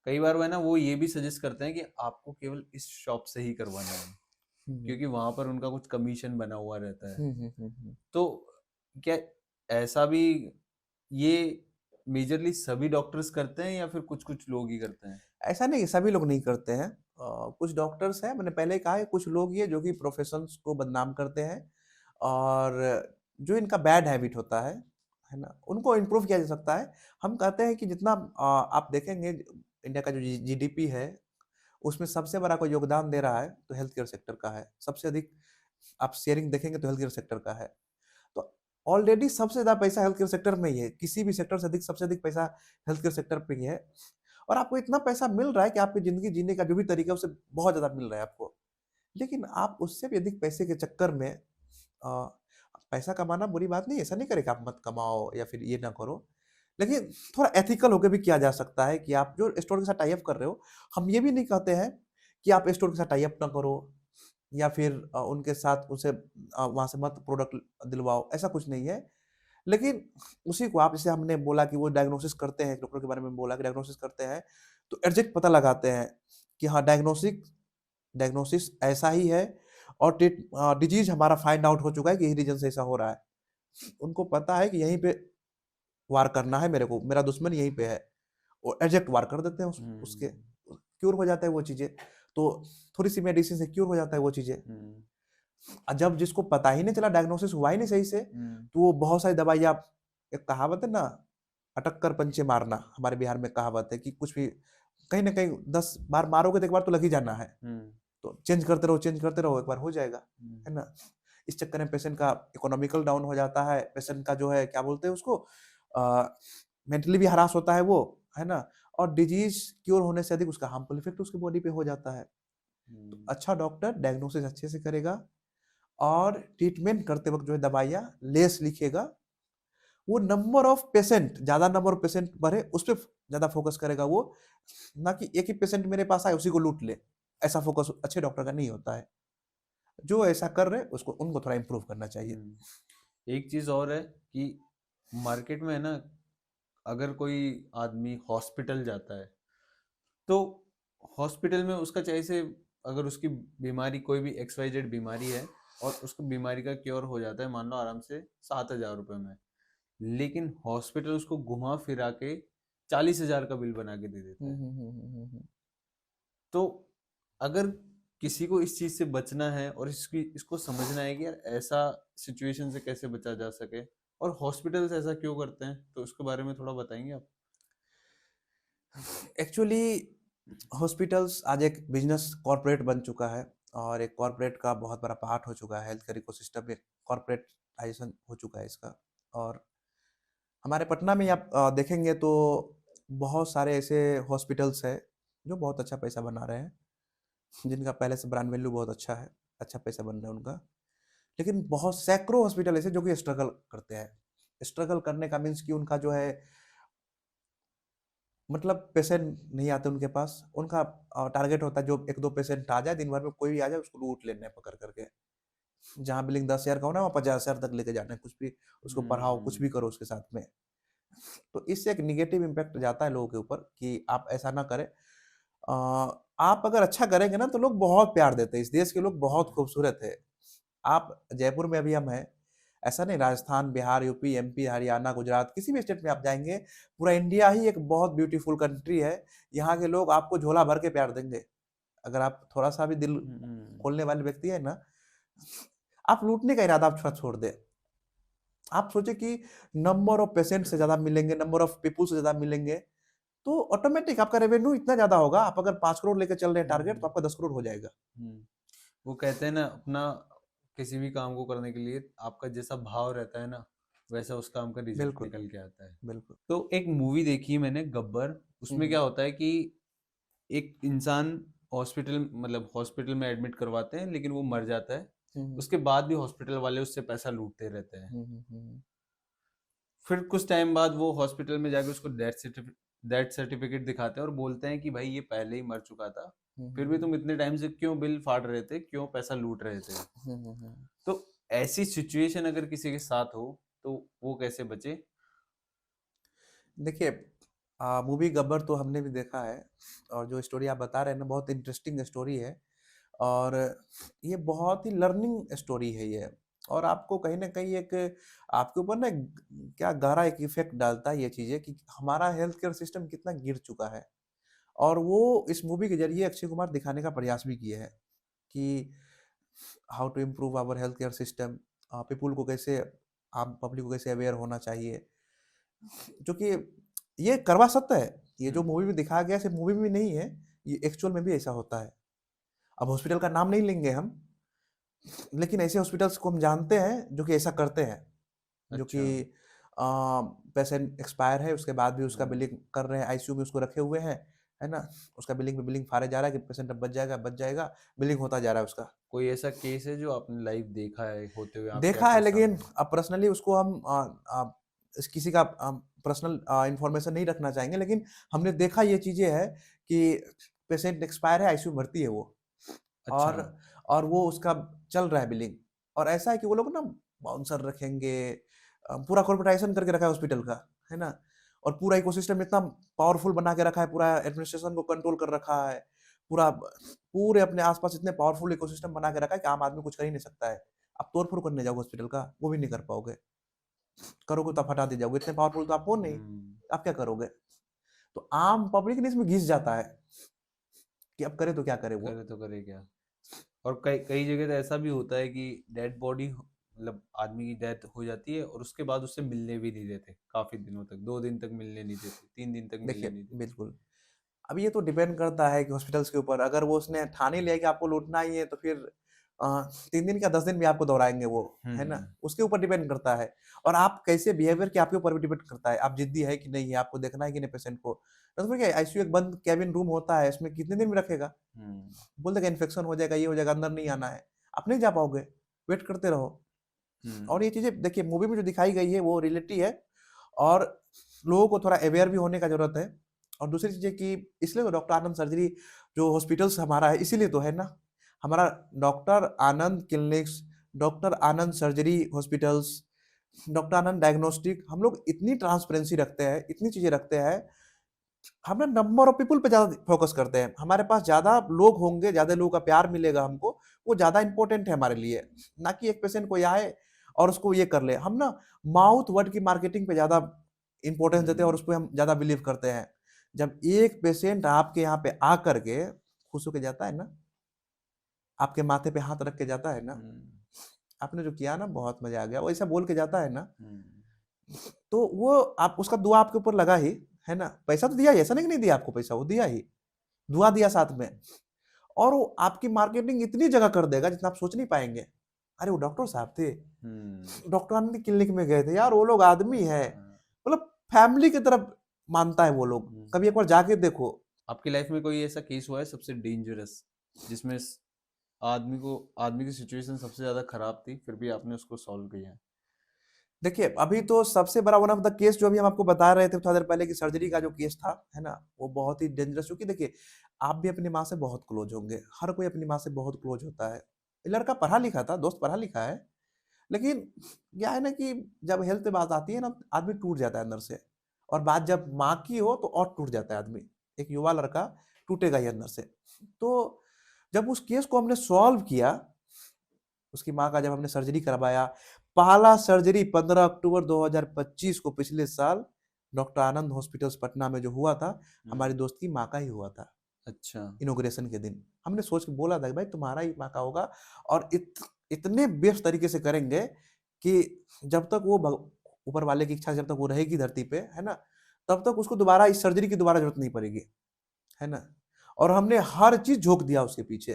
कई बार वो है ना, वो ये भी सजेस्ट करते हैं कि आपको केवल इस शॉप से ही करवाना है, हुँ, हुँ। क्योंकि वहाँ पर उनका कुछ कमीशन बना हुआ रहता है। हुँ, हुँ, हुँ, हुँ। तो क्या ऐसा भी ये मेजरली सभी डॉक्टर्स करते हैं या फिर कुछ-कुछ लोग ही करते हैं? ऐसा नहीं है, सभी लोग नहीं करते हैं। कुछ डॉक्टर्स हैं, मैंने पहले ही कहा है, कुछ लोग ये जो कि प्रोफ़ेशंस को बदनाम करते हैं और जो इनका बैड हैबिट होता है, है ना? उनको इम्प्रूव किया जा सकता है। हम कहते हैं कि जितना आप देखेंगे इंडिया का जो जीडीपी है, उसमें सबसे बड़ा कोई योगदान दे रहा है तो हेल्थ केयर सेक्टर का है। सबसे अधिक आप शेयरिंग देखेंगे तो हेल्थ केयर सेक्टर का है। तो ऑलरेडी सबसे ज़्यादा पैसा हेल्थ केयर सेक्टर में ही है। किसी भी सेक्टर से अधिक सबसे अधिक पैसा हेल्थ केयर सेक्टर पे ही है। और आपको इतना पैसा मिल रहा है कि आपकी ज़िंदगी जीने का जो भी तरीका है उससे बहुत ज़्यादा मिल रहा है आपको। लेकिन आप उससे भी अधिक पैसे के चक्कर में अ, पैसा कमाना बुरी बात नहीं है, ऐसा नहीं करें कि आप मत कमाओ या फिर ये ना करो। लेकिन थोड़ा एथिकल होके भी किया जा सकता है कि आप जो स्टोर के साथ टाई अप कर रहे हो, हम ये भी नहीं कहते हैं कि आप स्टोर के साथ टाई अप ना करो या फिर उनके साथ उसे वहाँ से मत प्रोडक्ट दिलवाओ, ऐसा कुछ नहीं है। लेकिन उसी को आप जैसे हमने बोला कि वो डायग्नोसिस करते हैं, डॉक्टर के बारे में बोला कि डायग्नोसिस करते हैं, तो एग्ज़ैक्ट पता लगाते हैं कि हाँ, डायग्नोसिस ऐसा ही है और डिजीज़ हमारा फाइंड आउट हो चुका है कि यही रीज़न से ऐसा हो रहा है। उनको पता है कि यहीं पे वार करना है मेरे को, मेरा दुश्मन यहीं पे है। वो एग्ज़ैक्ट वार कर देते हैं उसके, हम्म। क्यूर हो जाता है वो चीज़ें। तो थोड़ी-सी मेडिसिन से क्यूर हो जाता है वो चीज़ें। हम्म। जब जिसको पता ही नहीं चला, डायग्नोसिस हुआ ही नहीं सही से, हम्म। तो वो बहुत सारी दवाइयाँ, एक कहावत है ना, अटक कर पंचे मारना, हमारे बिहार में कहावत है कि कुछ भी कहीं न कहीं 10 बार मारोगे तो एक बार तो लग ही जाना है। हम्म। तो चेंज करते रहो, एक बार हो जाएगा, हम्म। है ना? इस चक्कर में पेशेंट का इकोनॉमिकल डाउन हो जाता है, पेशेंट का जो है क्या बोलते हैं उसको मेंटली भी हरास होता है वो, है ना? और डिजीज़ क्यूर होने से अधिक उसका हार्मफुल इफ़ेक्ट उसकी बॉडी पे हो जाता है। तो हम्म। अच्छा डॉक्टर डायग्नोसिस अच्छे से करेगा और ट्रीटमेंट करते वक़्त जो है दवाइयाँ लेस लिखेगा। वो नंबर ऑफ पेशेंट, ज़्यादा नंबर ऑफ पेशेंट बढ़े, उस पे ज़्यादा फ़ोकस करेगा वो, ना कि एक ही पेशेंट मेरे पास आए उसी को लूट ले। ऐसा फ़ोकस अच्छे डॉक्टर का नहीं होता है। जो ऐसा कर रहे हैं उसको उनको थोड़ा इम्प्रूव करना चाहिए। एक चीज और है कि मार्केट में है ना, अगर कोई आदमी हॉस्पिटल जाता है तो हॉस्पिटल में उसका चाहे से, अगर उसकी बीमारी कोई भी XYZ बीमारी है और उसको बीमारी का क्योर हो जाता है, मान लो आराम से 7,000 रुपये में, लेकिन हॉस्पिटल उसको घुमा फिरा के 40,000 का बिल बना के दे देता हुँ, है। हुँ, हुँ, हुँ, हुँ, हुँ। तो अगर किसी को इस चीज से बचना है और इसको समझना है कि यार ऐसा सिचुएशन से कैसे बचा जा सके और हॉस्पिटल्स ऐसा क्यों करते हैं, तो उसके बारे में थोड़ा बताएंगे आप। एक्चुअली हॉस्पिटल्स आज एक बिज़नेस कॉर्पोरेट बन चुका है और एक कॉर्पोरेट का बहुत बड़ा पार्ट हो चुका है, हेल्थ केयर इकोसिस्टम में कॉर्पोरेटाइज़ेशन हो चुका है इसका। और हमारे पटना में आप देखेंगे तो बहुत सारे ऐसे हॉस्पिटल्स हैं, जो बहुत अच्छा पैसा बना रहे हैं, जिनका पहले से ब्रांड वैल्यू बहुत अच्छा है, अच्छा पैसा बन रहा है उनका। लेकिन बहुत सैकड़ों हॉस्पिटल ऐसे जो कि स्ट्रगल करते हैं। स्ट्रगल करने का मीन्स कि उनका जो है मतलब पेशेंट नहीं आते उनके पास। उनका टारगेट होता है जो 1-2 पेशेंट आ जाए, दिन भर में कोई भी आ जाए उसको लूट लेना है पकड़ करके। जहाँ बिलिंग 10,000 का होना है वहाँ 50,000 तक लेके जाना है, कुछ भी उसको पढ़ाओ, कुछ भी करो उसके साथ में। तो इससे एक नेगेटिव इम्पैक्ट जाता है लोगों के ऊपर कि आप ऐसा ना करें। आप अगर अच्छा करेंगे ना तो लोग बहुत प्यार देते हैं, इस देश के लोग बहुत खूबसूरत है। आप जयपुर में अभी हम हैं, ऐसा नहीं, राजस्थान, बिहार, यूपी, एमपी, हरियाणा, गुजरात किसी भी स्टेट में आप जाएँगे, पूरा इंडिया ही एक बहुत ब्यूटीफुल कंट्री है। यहाँ के लोग आपको झोला भर के प्यार देंगे। अगर आप थोड़ा-सा भी दिल खोलने वाले व्यक्ति हैं ना, आप लूटने का इरादा आप थोड़ा छोड़ दें। आप सोचें कि नंबर ऑफ पेशेंट से ज़्यादा मिलेंगे, नंबर ऑफ पीपल से ज़्यादा मिलेंगे, तो ऑटोमेटिक आपका रेवेन्यू इतना ज़्यादा होगा। आप अगर 5 करोड़ लेके चल रहे हैं टारगेट, तो आपका 10 करोड़ हो जाएगा। वो कहते हैं ना, अपना किसी भी काम को करने के लिए आपका जैसा भाव रहता है ना, वैसा उस काम का रिजल्ट बिल्कुल, निकल के आता है। बिल्कुल। तो एक मूवी देखी मैंने, गब्बर। हुँ, उसमें हुँ। क्या होता है कि एक इंसान हॉस्पिटल में एडमिट करवाते हैं, लेकिन वो मर जाता है। हुँ, हुँ। उसके बाद भी हॉस्पिटल वाले उससे पैसा लूटते रहते हैं। हुँ, हुँ, हुँ, हुँ। फिर कुछ टाइम बाद वो हॉस्पिटल में जाके उसको डेथ सर्टिफिकेट दिखाते हैं और बोलते हैं कि भाई ये पहले ही मर चुका था, हुँ, फिर हुँ, भी हुँ। तुम इतने टाइम से क्यों बिल फाड़ रहे थे, क्यों पैसा लूट रहे थे। हुँ, हुँ, हुँ। तो ऐसी सिचुएशन अगर किसी के साथ हो तो वो कैसे बचे। देखिए मूवी गब्बर तो हमने भी देखा है और जो स्टोरी आप बता रहे हैं ना बहुत इंटरेस्टिंग स्टोरी है और ये बहुत ही लर्निंग स्टोरी है ये और आपको कहीं न कहीं एक आपके ऊपर ना क्या गहरा एक इफ़ेक्ट डालता है ये चीज़ें कि हमारा हेल्थ केयर सिस्टम कितना गिर चुका है और वो इस मूवी के ज़रिए अक्षय कुमार दिखाने का प्रयास भी किए हैं कि how to improve our health care system people को कैसे आम पब्लिक को कैसे अवेयर होना चाहिए। जो कि ये करवा सकता है, ये जो हम्म, मूवी में दिखाया गया सिर्फ मूवी में नहीं है, ये एक्चुअल में भी ऐसा होता है। अब हॉस्पिटल का नाम नहीं लेंगे हम, लेकिन ऐसे हॉस्पिटल्स को हम जानते हैं जो कि ऐसा करते हैं, जो कि अच्छा। पेशेंट एक्सपायर है उसके बाद भी उसका हम्म, बिलिंग कर रहे हैं, आईसीयू में उसको रखे हुए हैं, है ना? उसका बिलिंग पे बिलिंग फाड़े जा रहा है कि पेशेंट अब बच जाएगा, बिलिंग होता जा रहा है उसका। कोई ऐसा केस है जो आपने लाइव देखा है होते हुए आपके देखा है, आंखों के लेकिन सामने? अब पर्सनली उसको हम किसी का पर्सनल इंफॉर्मेशन नहीं रखना चाहेंगे, लेकिन हमने देखा ये चीज़ें है कि पेशेंट एक्सपायर है, आईसीयू भर्ती है वो, अच्छा। और वो उसका चल रहा है बिलिंग, और ऐसा है कि वो लोग ना बाउंसर रखेंगे, पूरा कॉर्पोरेटाइजेशन करके रखा है हॉस्पिटल का, है ना? और पूरा इकोसिस्टम इतना पावरफुल बना के रखा है, पूरा एडमिनिस्ट्रेशन को कंट्रोल कर रखा है, पूरे अपने आसपास इतने पावरफुल इकोसिस्टम बना के रखा है कि आम आदमी कुछ कर ही नहीं सकता है। आप तोड़-फोड़ करने जाओगे हॉस्पिटल का, वो भी नहीं कर पाओगे। करोगे तो आप हटा दिए जाओगे, इतने पावरफुल तो आप हो नहीं, हम्म, आप क्या करोगे? तो आम पब्लिक ने इसमें घिस जाता है कि अब करे तो क्या करे वो? करे तो करे क्या। और कई कई जगह तो ऐसा भी होता है कि डेड बॉडी मतलब आदमी की डेथ हो जाती है और उसके बाद उससे मिलने भी नहीं देते काफी दिनों तक, 2 दिन तक मिलने नहीं देते, 3 दिन तक मिलने देखिए, नहीं देते। बिल्कुल। अब ये तो डिपेंड करता है कि हॉस्पिटल्स के ऊपर, अगर वो उसने ठान ही लिया कि आपको लूटना ही है, तो फिर 3 दिन क्या 10 दिन भी आपको दौड़ाएँगे वो, है ना? हम्म। उसके ऊपर डिपेंड करता है, और आप कैसे बिहेवियर किया आपके ऊपर भी डिपेंड करता है। आप ज़िद्दी है कि नहीं है, आपको देखना है कि नहीं पेशेंट को। तो फिर क्या, आईसीयू एक बंद केबिन रूम होता है, इसमें कितने दिन में रखेगा? हम्म। बोल देगा इन्फेक्शन हो जाएगा, ये हो जाएगा, अंदर नहीं आना है। आप नहीं जा पाओगे, वेट करते रहो। और हम्म। ये चीज़ें देखिए मूवी में जो दिखाई गई है वो रियलिटी है, और लोगों को थोड़ा अवेयर भी होने का ज़रूरत है। और दूसरी चीज़ है कि इसलिए तो डॉक्टर आनंद सर्जरी जो हॉस्पिटल्स हमारा है, इसीलिए तो है ना। हमारा डॉक्टर आनंद क्लिनिक्स, डॉक्टर आनंद सर्जरी हॉस्पिटल्स, डॉक्टर आनंद डायग्नोस्टिक, हम लोग इतनी ट्रांसपेरेंसी रखते हैं, इतनी चीज़ें रखते हैं। हम ना नंबर ऑफ पीपल पे ज़्यादा फोकस करते हैं। हमारे पास ज़्यादा लोग होंगे, ज़्यादा लोगों का प्यार मिलेगा हमको, वो ज़्यादा इम्पोर्टेंट है हमारे लिए। ना कि एक पेशेंट कोई आए और उसको ये कर ले। हम ना माउथ वर्ड की मार्केटिंग पे ज़्यादा इम्पोर्टेंस देते हैं और हम्म। उसपे हम ज़्यादा बिलीव करते हैं। जब एक पेशेंट आपके यहाँ पे आकर के खुश होके जाता है ना, आपके माथे पे हाथ रख के जाता है ना, हम्म। आपने जो किया ना बहुत मज़ा आ गया, वो ऐसा बोल के जाता है ना, हम्म। तो वो आप उसका दुआ आपके ऊपर लगा ही, है ना? पैसा तो दिया ही, ऐसा नहीं कि नहीं दिया आपको पैसा, वो दिया ही। दुआ दिया साथ में, और वो आपकी मार्केटिंग इतनी जगह कर देगा जितना आप सोच नहीं पाएँगे। अरे वो डॉक्टर साहब थे, हम्म। डॉक्टर आनंद की क्लिनिक में गए थे, यार वो लोग आदमी है, हाँ, मतलब फैमिली की तरह मानता है वो लोग। हम्म। कभी एक बार जाके देखो। आपकी लाइफ में कोई ऐसा केस हुआ है सबसे डेंजरस, जिसमें आदमी की सिचुएशन सबसे ज्यादा खराब थी फिर भी आपने उसको सॉल्व किया है? देखिए, अभी तो सबसे बड़ा वन ऑफ द केस जो अभी हम आपको बता रहे थे थोड़ा देर पहले कि सर्जरी का जो केस था, है ना? वो बहुत ही डेंजरस, क्योंकि देखिए, आप भी अपनी माँ से बहुत क्लोज़ होंगे, हर कोई अपनी माँ से बहुत क्लोज़ होता है। ये लड़का पढ़ा लिखा था, दोस्त पढ़ा लिखा है, लेकिन क्या है ना कि जब हेल्थ पे बात आती है ना, आदमी टूट जाता है अंदर से, और बात जब माँ की हो तो और टूट जाता है आदमी। एक युवा लड़का टूटेगा ही अंदर से। तो जब उस केस को हमने सॉल्व किया, उसकी माँ का जब हमने सर्जरी करवाया, पहला सर्जरी 15 अक्टूबर 2025 को पिछले साल डॉक्टर आनंद हॉस्पिटल्स पटना में जो हुआ था, हमारी हम्म। दोस्त की माँ का ही हुआ था, अच्छा। इनॉग्रेशन के दिन। हमने सोच के बोला था कि भाई तुम्हारा ही माँ का होगा, और इतने बेस्ट तरीके से करेंगे कि जब तक वो ऊपर वाले की इच्छा, जब तक वो रहेगी धरती पे, है ना, तब तक उसको दोबारा इस सर्जरी की दोबारा जरूरत नहीं पड़ेगी, है ना। और हमने हर चीज झोंक दिया उसके पीछे।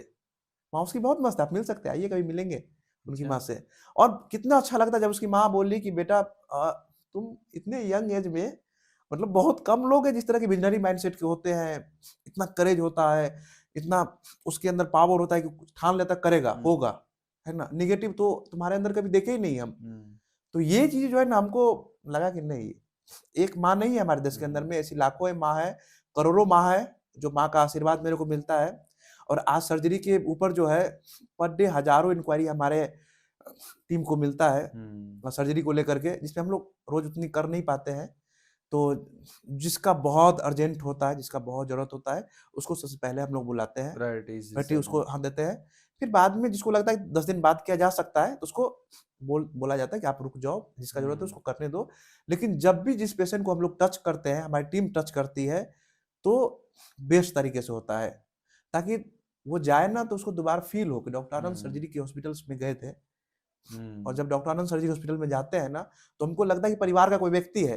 माँ उसकी बहुत मस्त है, आप मिल सकते हैं, आइए कभी मिलेंगे उनकी अच्छा। माँ से। और कितना अच्छा लगता है जब उसकी माँ बोली कि बेटा तुम इतने यंग एज में, मतलब बहुत कम लोग हैं जिस तरह के विजनरी माइंडसेट के होते हैं, इतना करेज होता है, इतना उसके अंदर पावर होता है कि कुछ ठान लेता करेगा, हम्म। होगा, है ना। निगेटिव तो तुम्हारे अंदर कभी देखे ही नहीं हम। हम्म। तो ये चीज़ जो है ना, हमको लगा कि नहीं, एक माँ नहीं है हमारे देश के अंदर हम्म। में, ऐसी लाखों है माँ है, करोड़ों माँ है, जो माँ का आशीर्वाद मेरे को मिलता है। और आज सर्जरी के ऊपर जो है, पर डे हज़ारों इंक्वायरी हमारे टीम को मिलता है हम्म। सर्जरी को लेकर के, जिसमें हम लोग रोज़ उतनी कर नहीं पाते हैं। तो जिसका बहुत अर्जेंट होता है, जिसका बहुत ज़रूरत होता है, उसको सबसे पहले हम लोग बुलाते हैं, प्रायोरिटीज प्रायोरिटी जिसे उसको हम देते हैं। फिर बाद में जिसको लगता है 10 दिन बाद किया जा सकता है, तो उसको बोला जाता है कि आप रुक जाओ, जिसका ज़रूरत है हम्म। उसको करने दो। लेकिन जब भी जिस पेशेंट को हम लोग टच करते हैं, हमारी टीम टच करती है, तो बेस्ट तरीके से होता है। ताकि वो जाए ना तो उसको दोबारा फ़ील हो कि डॉक्टर आनंद हम्म। सर्जरी के हॉस्पिटल्स में गए थे। और हम्म। जब डॉक्टर आनंद सर्जरी हॉस्पिटल में जाते हैं ना, तो हमको लगता है कि परिवार का कोई व्यक्ति है।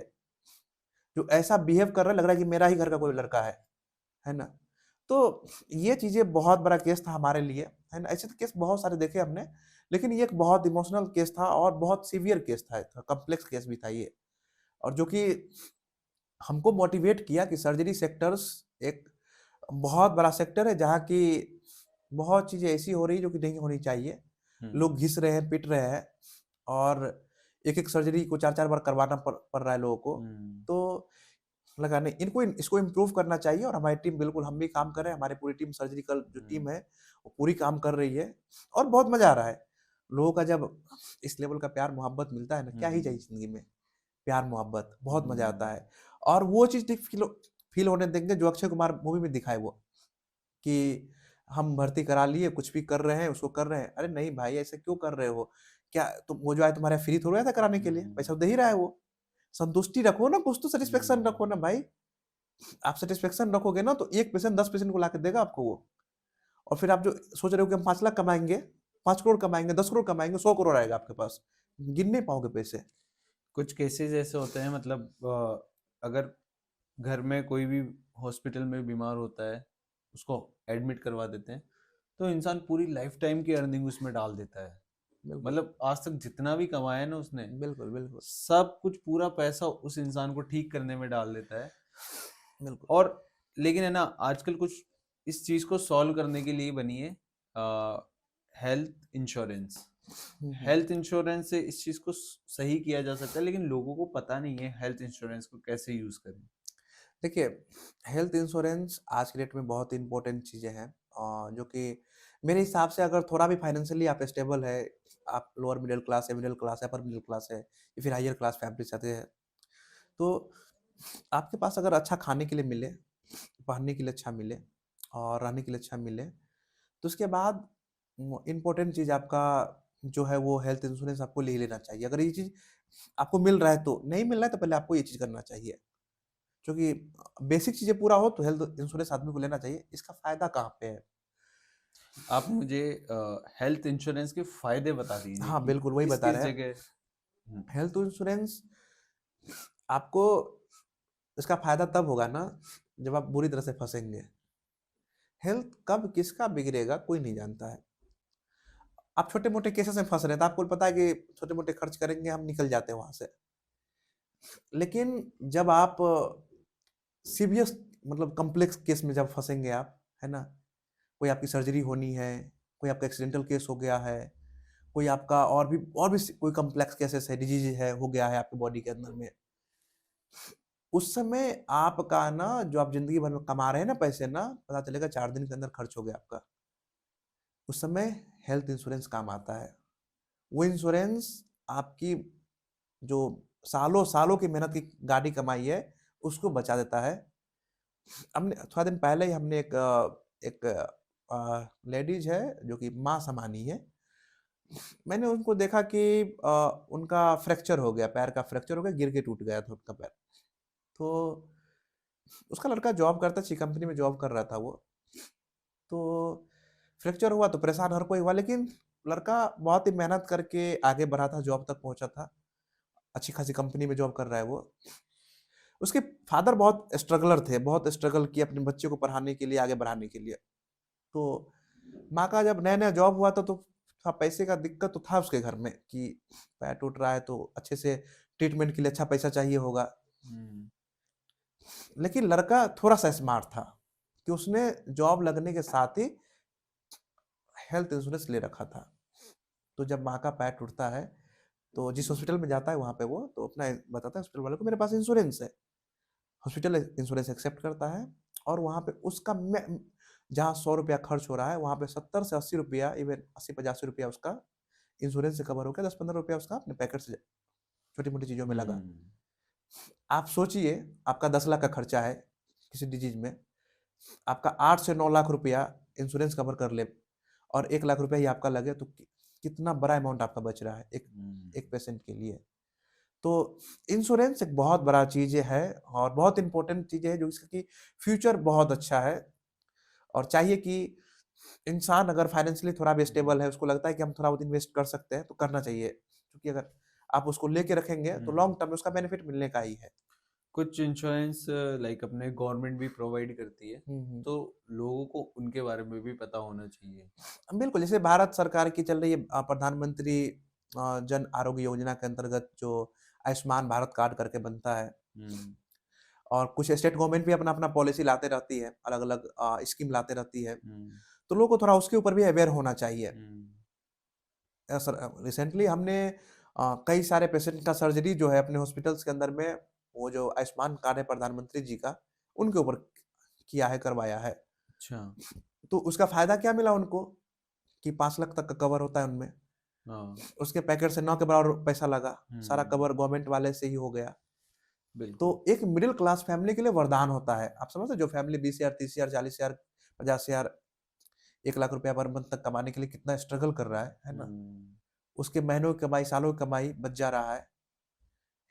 जो ऐसा बिहेव कर रहा है, लग रहा है कि मेरा ही घर का कोई लड़का है ना? तो ये चीज़ें बहुत बड़ा केस था हमारे लिए, है ना? ऐसे तो केस बहुत सारे देखे हमने, लेकिन ये एक बहुत इमोशनल केस था और बहुत सीवियर केस था, कॉम्प्लेक्स केस भी था ये। और जो कि हमको मोटिवेट किया कि सर्जरी सेक्टर्स एक बहुत बड़ा सेक्टर है जहाँ की बहुत चीज़ें ऐसी हो रही है जो कि नहीं होनी चाहिए। लोग घिस रहे हैं, पिट रहे हैं और एक-एक सर्जरी को 4-4 बार करवाना पड़ रहा है लोगों को। तो लगा नहीं, इनको इसको इम्प्रूव करना चाहिए और हमारी टीम, बिल्कुल हम भी काम कर रहे हैं, हमारी पूरी टीम, सर्जिकल जो टीम है वो पूरी काम कर रही है और बहुत मज़ा आ रहा है। लोगों का जब इस लेवल का प्यार मोहब्बत मिलता है ना, क्या ही चाहिए ज़िंदगी में, प्यार मोहब्बत, बहुत मज़ा आता है। और वो चीज़ फ़ील होने देंगे जो अक्षय कुमार मूवी में दिखाए वो, कि हम भर्ती करा लिए, कुछ भी कर रहे हैं, उसको कर रहे हैं। अरे नहीं भाई, ऐसे क्यों कर रहे हो? क्या तुम, वो जो आया तुम्हारे यहाँ फ्री थोड़ी आया था कराने के लिए, पैसा तो दे ही रहा है वो। संतुष्टि रखो ना, कुछ तो सैटिस्फैक्शन रखो ना भाई। आप सैटिस्फैक्शन रखोगे ना तो 1 पेशेंट 10 पेशेंट को लाके देगा आपको वो। और फिर आप जो सोच रहे हो कि हम 5 लाख कमाएँगे, 5 करोड़ कमाएँगे, 10 करोड़ कमाएँगे, 100 करोड़ आएगा आपके पास। गिन नहीं पाओगे पैसे। कुछ केसेस ऐसे होते हैं, मतलब अगर घर में कोई भी हॉस्पिटल में बीमार होता है, उसको एडमिट करवा देते हैं, तो इंसान पूरी लाइफ टाइम की अर्निंग उसमें डाल देता है। बिल्कुल, मतलब आज तक जितना भी कमाया है ना उसने, बिल्कुल, बिल्कुल, सब कुछ पूरा पैसा उस इंसान को ठीक करने में डाल देता है। बिल्कुल। और लेकिन है ना, आजकल कुछ इस चीज को सॉल्व करने के लिए बनी है हेल्थ इंश्योरेंस। हुँ, हुँ। हेल्थ इंश्योरेंस से इस चीज को सही किया जा सकता है, लेकिन लोगों को पता नहीं है हेल्थ इंश्योरेंस को कैसे यूज करें। देखिए, हेल्थ इंश्योरेंस आज के डेट में बहुत इम्पोर्टेंट चीज़ें हैं, जो कि मेरे हिसाब से अगर थोड़ा भी फाइनेंशियली आप स्टेबल है, आप लोअर मिडल क्लास है, अपर मिडल क्लास है या फिर हायर क्लास फैमिली से आते हैं, तो आपके पास अगर अच्छा खाने के लिए मिले, पहनने के लिए अच्छा मिले और रहने के लिए अच्छा मिले, तो उसके बाद इम्पोर्टेंट चीज़ आपका जो है वो हेल्थ इंश्योरेंस आपको ले लेना चाहिए। अगर ये चीज़ आपको मिल रहा है तो, नहीं मिल रहा है तो पहले आपको ये चीज़ करना चाहिए। क्योंकि बेसिक चीज़ें पूरा हो तो हेल्थ इंश्योरेंस आदमी को लेना चाहिए। इसका फ़ायदा कहाँ पे है? आप मुझे हेल्थ इंश्योरेंस के फायदे बता दीजिए हाँ, कि बिल्कुल वही किस बता किस रहे हैं। जगह। हम्म, हेल्थ इंश्योरेंस आपको, इसका फ़ायदा तब होगा ना जब आप बुरी तरह से फँसेंगे। हेल्थ कब किसका बिगड़ेगा कोई नहीं जानता है। आप छोटे-मोटे केसेज़ में फँस रहे हैं तो आपको पता है कि छोटे-मोटे खर्च करेंगे, हम निकल जाते हैं वहाँ से। लेकिन जब आप सीरियस, मतलब कॉम्प्लेक्स केस में जब फँसेंगे आप, है ना? कोई आपकी सर्जरी होनी है, कोई आपका एक्सीडेंटल केस हो गया है, कोई आपका और भी कोई कॉम्प्लेक्स केसेस है, डिजीज़ है, हो गया है आपकी बॉडी के अंदर में। उस समय आपका ना, जो आप ज़िंदगी भर में कमा रहे हैं ना पैसे ना, पता चलेगा 4 दिन के अंदर खर्च हो गया आपका। उस समय हेल्थ इंश्योरेंस काम आता है। वो इंश्योरेंस आपकी जो सालों-सालों की मेहनत की गाड़ी कमाई है, उसको बचा देता है। हमने थोड़ा दिन पहले ही हमने एक लेडीज़ है जो कि माँ समानी है। मैंने उनको देखा कि उनका फ्रैक्चर हो गया, पैर का फ्रैक्चर हो गया, गिर के टूट गया था उनका पैर। तो उसका लड़का जॉब करता, अच्छी कंपनी में जॉब कर रहा था वो। तो फ्रैक्चर हुआ तो परेशान हर कोई हुआ, लेकिन लड़का बहुत ही मेहनत करके आगे बढ़ा था, जॉब तक पहुँचा था। अच्छी खासी कंपनी में जॉब कर रहा है वो। उसके फादर बहुत स्ट्रगलर थे, बहुत स्ट्रगल किए अपने बच्चे को पढ़ाने के लिए, आगे बढ़ाने के लिए। तो माँ का जब नया-नया जॉब हुआ था तो थोड़ा पैसे का दिक्कत तो था उसके घर में कि पैर टूट रहा है तो अच्छे से ट्रीटमेंट के लिए अच्छा पैसा चाहिए होगा। हम्म, लेकिन लड़का थोड़ा-सा स्मार्ट था कि उसने जॉब लगने के साथ ही हेल्थ इंश्योरेंस ले रखा था। तो जब माँ का पैर टूटता है, तो जिस हॉस्पिटल में जाता है वहाँ पे वो, तो अपना बताता है हॉस्पिटल वाले को मेरे पास इंश्योरेंस है। हॉस्पिटल इंश्योरेंस एक्सेप्ट करता है और वहाँ पे उसका जहाँ ₹100 खर्च हो रहा है, वहाँ पे 70 से ₹80, इवन 80-85 उसका इंश्योरेंस से कवर हो गया, 10-15 रुपया उसका अपने पैकेट से छोटी-मोटी चीज़ों में लगा। हम्म, आप सोचिए, आपका 10 लाख का खर्चा है किसी डिजीज़ में, आपका 8 से 9 लाख रुपया इंश्योरेंस कवर कर ले और 1 लाख रुपया ही आपका लगे तो कितना बड़ा अमाउंट आपका बच रहा है एक हम्म। एक पेशेंट के लिए। तो इंश्योरेंस एक बहुत बड़ा चीज़ है और बहुत इम्पोर्टेंट चीज़ है, जो इसकी फ्यूचर बहुत अच्छा है और चाहिए कि इंसान अगर फाइनेंशियली थोड़ा भी स्टेबल है, उसको लगता है कि हम थोड़ा बहुत इन्वेस्ट कर सकते हैं, तो करना चाहिए। क्योंकि अगर आप उसको लेके रखेंगे तो हम्म। लॉन्ग टर्म में उसका बेनिफिट मिलने का ही है। कुछ इंश्योरेंस लाइक अपने गवर्नमेंट भी प्रोवाइड करती है, तो लोगों को उनके बारे में भी पता होना चाहिए। बिल्कुल, जैसे भारत सरकार की चल रही है प्रधानमंत्री जन आरोग्य योजना के अंतर्गत जो आयुष्मान भारत कार्ड करके बनता है, हम्म। और कुछ स्टेट गवर्नमेंट भी अपना-अपना पॉलिसी लाते रहती है, अलग-अलग स्कीम लाते रहती है। हम्म। तो लोगों को थोड़ा उसके ऊपर भी अवेयर होना चाहिए। हम्म। रिसेंटली हमने कई सारे पेशेंट का सर्जरी जो है अपने हॉस्पिटल्स के अंदर में, वो जो आयुष्मान कार्ड है प्रधानमंत्री जी का, उनके ऊपर किया है, करवाया है। अच्छा। तो उसका फ़ायदा क्या मिला उनको कि 5 लाख तक का कवर होता है उनमें। हाँ। उसके पैकेट से ना के बराबर पैसा लगा, सारा हम्म। कवर गवर्नमेंट वाले से ही हो गया। तो बिल्कुल। एक मिडिल क्लास फैमिली के लिए वरदान होता है। आप समझते हो जो फैमिली 20,000, 30,000, 40,000, 50,000, 1 लाख रुपया पर मंथ तक कमाने के लिए कितना स्ट्रगल कर रहा है ना? हम्म। उसके महीनों की कमाई, सालों की कमाई बच जा रहा है।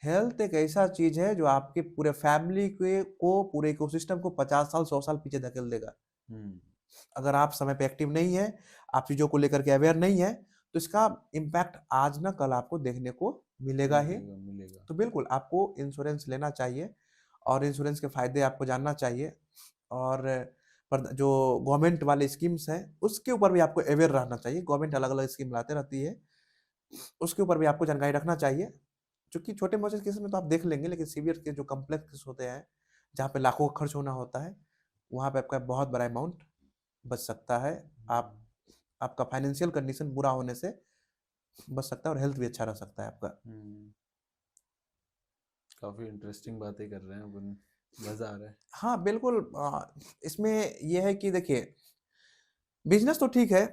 हेल्थ एक ऐसा चीज़ है जो आपके पूरे फैमिली के को, पूरे इकोसिस्टम को 50 साल, 100 साल पीछे धकेल देगा। हम्म। अगर आप समय पे एक्टिव नहीं है, आप चीज़ों को लेकर के अवेयर नहीं है, तो इसका इम्पैक्ट आज ना कल आपको देखने को मिलेगा ही। मिलेगा मिलेगा। तो बिल्कुल आपको इंश्योरेंस लेना चाहिए और इंश्योरेंस के फ़ायदे आपको जानना चाहिए, और पर जो गवर्नमेंट वाले स्कीम्स हैं, उसके ऊपर भी आपको अवेयर रहना चाहिए। गवर्नमेंट अलग-अलग स्कीम लाते रहती है, उसके ऊपर भी आपको जानकारी रखना चाहिए। चूँकि छोटे-मोटे केस में तो आप देख लेंगे, लेकिन सीवियर के जो कॉम्प्लेक्स केस होते हैं, जहाँ पे लाखों का खर्च होना होता है, वहाँ पे आपका बहुत बड़ा अमाउंट बच सकता है। आप आपका फाइनेंशियल कंडीशन बुरा होने से बच सकता है और हेल्थ भी अच्छा रह सकता है आपका। हम्म। काफी इंटरेस्टिंग बातें कर रहे हैं अपन, मजा आ रहा है। हाँ, बिल्कुल इसमें ये है कि देखिए, बिज़नेस तो ठीक है,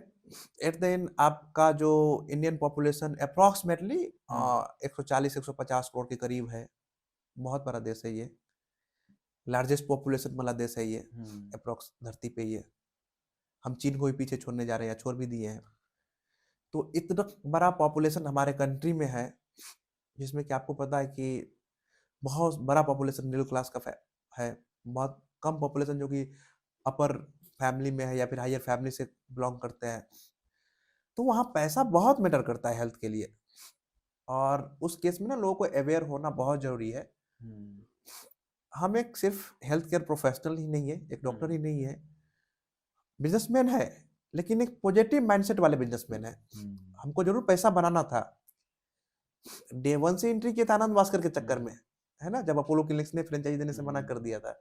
एट द एंड आपका जो इंडियन पॉपुलेशन अप्रॉक्सिमेटली हम्म। 140-150 करोड़ के करीब है। बहुत बड़ा देश है ये, लार्जेस्ट पॉपुलेशन वाला देश है ये, हम्म। अप्रॉक्स धरती पे ये। हम चीन को भी पीछे छोड़ने जा रहे हैं या छोड़ भी दिए हैं। तो इतना बड़ा पॉपुलेशन हमारे कंट्री में है, जिसमें कि आपको पता है कि बहुत बड़ा पॉपुलेशन मिडिल क्लास का है। बहुत कम पॉपुलेशन जो कि अपर फैमिली में है या फिर हायर फैमिली से बिलोंग करते हैं। तो वहाँ पैसा बहुत मैटर करता है हेल्थ के लिए, और उस केस में ना लोगों को अवेयर होना बहुत ज़रूरी है। हम्म। हम एक सिर्फ हेल्थ केयर प्रोफेशनल ही नहीं है, एक डॉक्टर ही हम्म। नहीं है, बिज़नेसमैन है, लेकिन एक पॉजिटिव माइंडसेट वाले बिज़नेसमैन है। हम्म। हमको ज़रूर पैसा बनाना था। डे 1 से एंट्री किया था आनंद भास्कर के चक्कर में, है ना? जब अपोलो क्लिनिक्स ने फ्रैंचाइज़ी देने से मना कर दिया था।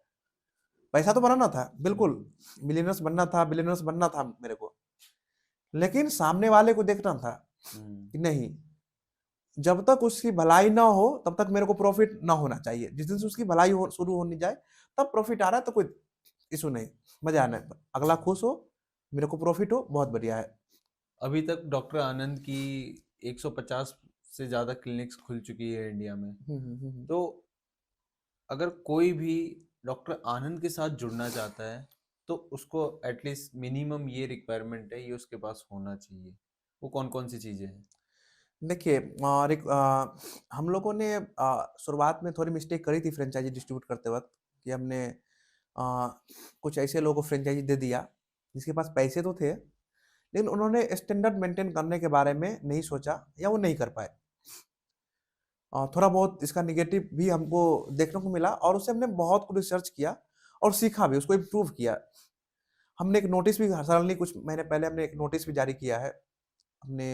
पैसा तो बनाना था, बिल्कुल, हम्म। मिलियनेयर्स बनना था, बिलियनेयर्स बनना था मेरे को। लेकिन सामने वाले को देखना था हम्म। कि नहीं, जब तक उसकी भलाई ना हो, तब तक मेरे को प्रॉफ़िट ना होना चाहिए। जिस दिन से उसकी भलाई हो शुरू होने जाए, तब प्रॉफ़िट आ रहा है तो कोई इश्यू नहीं, मज़ा आना है। अगला खुश हो, मेरे को प्रॉफ़िट हो, बहुत बढ़िया है। अभी तक डॉक्टर आनंद की 150 से ज्यादा क्लिनिक्स खुल चुकी है इंडिया में। हुँ। तो अगर कोई भी डॉक्टर आनंद के साथ जुड़ना चाहता है, तो उसको एटलीस्ट मिनिमम ये रिक्वायरमेंट है, ये उसके पास होना चाहिए। वो कौन कौन सी चीजें हैं? देखिए, हम लोगों ने शुरुआत में थोड़ी मिस्टेक करी थी फ्रैंचाइज़ी डिस्ट्रीब्यूट करते वक़्त, कि हमने कुछ ऐसे लोगों को फ्रैंचाइज़ी दे दिया, जिसके पास पैसे तो थे, लेकिन उन्होंने स्टैंडर्ड मेंटेन करने के बारे में नहीं सोचा या वो नहीं कर पाए। थोड़ा बहुत इसका नेगेटिव भी हमको देखने को मिला, और उससे हमने बहुत कुछ रिसर्च किया और सीखा भी, उसको इम्प्रूव किया। हमने एक नोटिस भी सडनली कुछ महीने पहले हमने एक नोटिस भी जारी किया है। हमने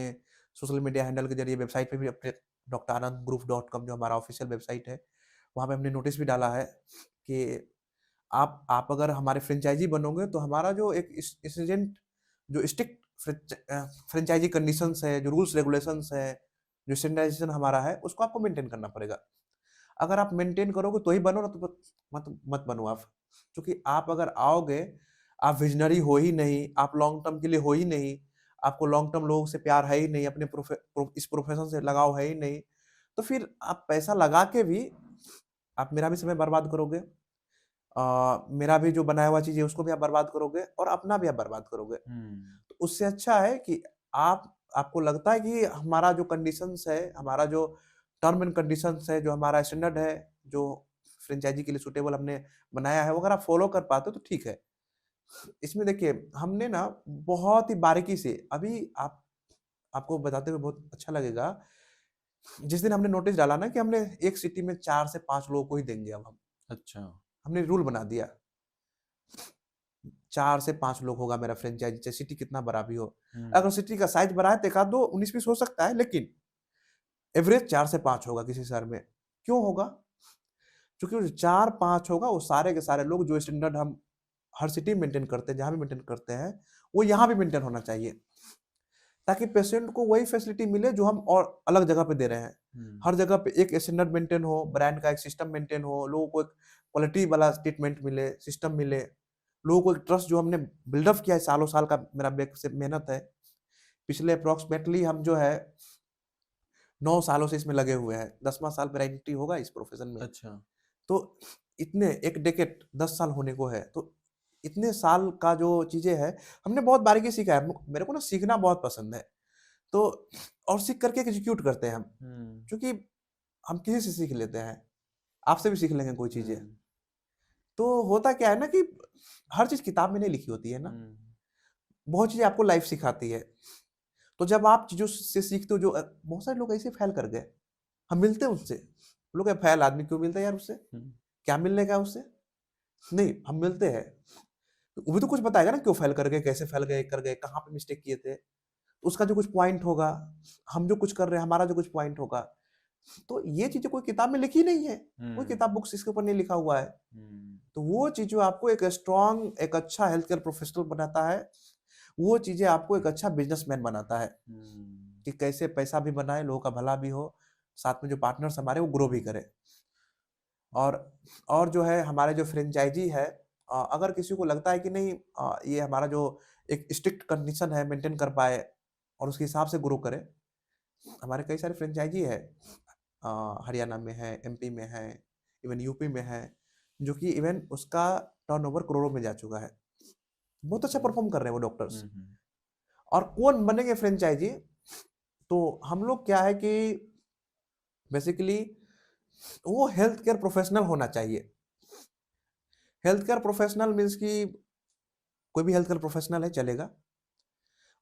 सोशल मीडिया हैंडल के ज़रिए वेबसाइट पे भी अपने drAnandGroup.com जो हमारा ऑफ़िशियल वेबसाइट है, वहाँ पे हमने नोटिस भी डाला है कि आप अगर हमारे फ्रेंचाइज़ी बनोगे, तो हमारा जो एक स्ट्रिंजेंट जो स्ट्रिक्ट फ्रेंचाइज़ी कंडीशंस है, जो रूल्स रेगुलेशंस है, जो स्टैंडर्डाइज़ेशन हमारा है, उसको आपको मेंटेन करना पड़ेगा। अगर आप मेंटेन करोगे तो ही बनो, ना तो मत मत बनो आप। क्योंकि आप अगर आओगे, आप विज़नरी हो ही नहीं, आप लॉन्ग टर्म के लिए हो ही नहीं, आपको लॉन्ग टर्म लोगों से प्यार है ही नहीं, अपने इस प्रोफ़ेशन से लगाव है ही नहीं, तो फिर आप पैसा लगा के भी आप मेरा भी समय बर्बाद करोगे। मेरा भी जो बनाया हुआ चीज़ है उसको भी आप बर्बाद करोगे और अपना भी आप बर्बाद करोगे। हम्म। तो उससे अच्छा है कि आपको लगता है कि हमारा जो कंडीशंस है, हमारा जो टर्म एंड कंडीशंस है, जो हमारा स्टैंडर्ड है, जो फ्रेंचाइज़ी के लिए सूटेबल हमने बनाया है, वो अगर आप फ़ॉलो कर पाते हो तो ठीक है। इसमें देखिए, हमने ना बहुत ही बारीकी से अभी आपको बताते हुए बहुत अच्छा लगेगा, जिस दिन हमने नोटिस डाला ना कि हमने एक सिटी में 4 से 5 लोगों को ही देंगे अब हम। अच्छा। हमने रूल बना दिया, 4 से 5 लोग होगा मेरा फ्रेंचाइजी, चाहे सिटी कितना बड़ा भी हो। अगर सिटी का साइज बड़ा है तो 1 आध 2 19-20 हो सकता है, लेकिन एवरेज 4 से 5 होगा किसी शहर में। क्यों होगा? क्योंकि वो 4-5 होगा, वो सारे के सारे लोग जो स्टैंडर्ड हम हर सिटी में मेंटेन करते हैं, जहाँ भी मेंटेन करते हैं, वो यहाँ भी मेंटेन होना चाहिए। ताकि पेशेंट को वही फैसिलिटी मिले जो हम और अलग जगह पे दे रहे हैं। हर जगह पे एक स्टैंडर्ड मेंटेन हो, ब्रांड का एक सिस्टम मेंटेन हो, लोगों को एक क्वालिटी वाला ट्रीटमेंट मिले, सिस्टम मिले, लोगों को एक ट्रस्ट जो हमने बिल्डअप किया है, सालों साल का मेरा बैक से मेहनत है। पिछले अप्रॉक्सीमेटली हम जो है 9 सालों से इसमें लगे हुए हैं, 10वां साल मेरा एंट्री होगा इस प्रोफेशन में। अच्छा। तो इतने एक डेकेड 10 साल होने को है, तो इतने साल का जो चीजें है हमने बहुत बारीकी सीखा है। मेरे को ना सीखना बहुत पसंद है, तो और सीख करके एग्जीक्यूट करते हैं हम, क्योंकि हम किसी से सीख लेते हैं, आपसे भी सीख लेंगे कोई चीजें। तो होता क्या है ना कि हर चीज किताब में नहीं लिखी होती है ना, बहुत चीजें आपको लाइफ सिखाती है। तो जब आप चीजों से सीखते हो, जो बहुत सारे लोग ऐसे फेल कर गए, हम मिलते हैं उससे, लोग फेल आदमी क्यों मिलता है यार उससे, क्या मिलने का उससे? नहीं, हम मिलते हैं, वो भी तो कुछ बताएगा ना, क्यों फेल कर गए, कैसे फेल गए, कर गए, कहाँ पे मिस्टेक किए थे, उसका जो कुछ पॉइंट होगा, हम जो कुछ कर रहे हैं हमारा जो कुछ पॉइंट होगा। तो ये चीजें कोई किताब में लिखी नहीं है, कोई किताब बुक्स इसके ऊपर नहीं लिखा हुआ है। तो वो चीज जो आपको एक स्ट्रॉन्ग, एक अच्छा हेल्थ केयर प्रोफेशनल बनाता है, वो चीजें आपको एक अच्छा बिजनेसमैन बनाता है, कि कैसे पैसा भी बनाए, लोगों का भला भी हो, साथ में जो पार्टनर्स हमारे वो ग्रो भी करे। और और जो है हमारे जो फ्रेंचाइजी है, अगर किसी को लगता है कि नहीं, ये हमारा जो एक स्ट्रिक्ट कंडीशन है मेंटेन कर पाए और उसके हिसाब से ग्रो करे, हमारे कई सारे फ्रेंचाइजी है, हरियाणा में है, एमपी में है, इवन यूपी में है, जो कि इवन उसका टर्नओवर करोड़ों में जा चुका है, बहुत अच्छा परफॉर्म कर रहे हैं वो डॉक्टर्स। और कौन बनेंगे फ्रेंचाइजी? तो हम लोग क्या है कि बेसिकली वो हेल्थ केयर प्रोफेशनल होना चाहिए। हेल्थ केयर प्रोफेशनल मीन्स कि कोई भी हेल्थ केयर प्रोफेशनल है चलेगा,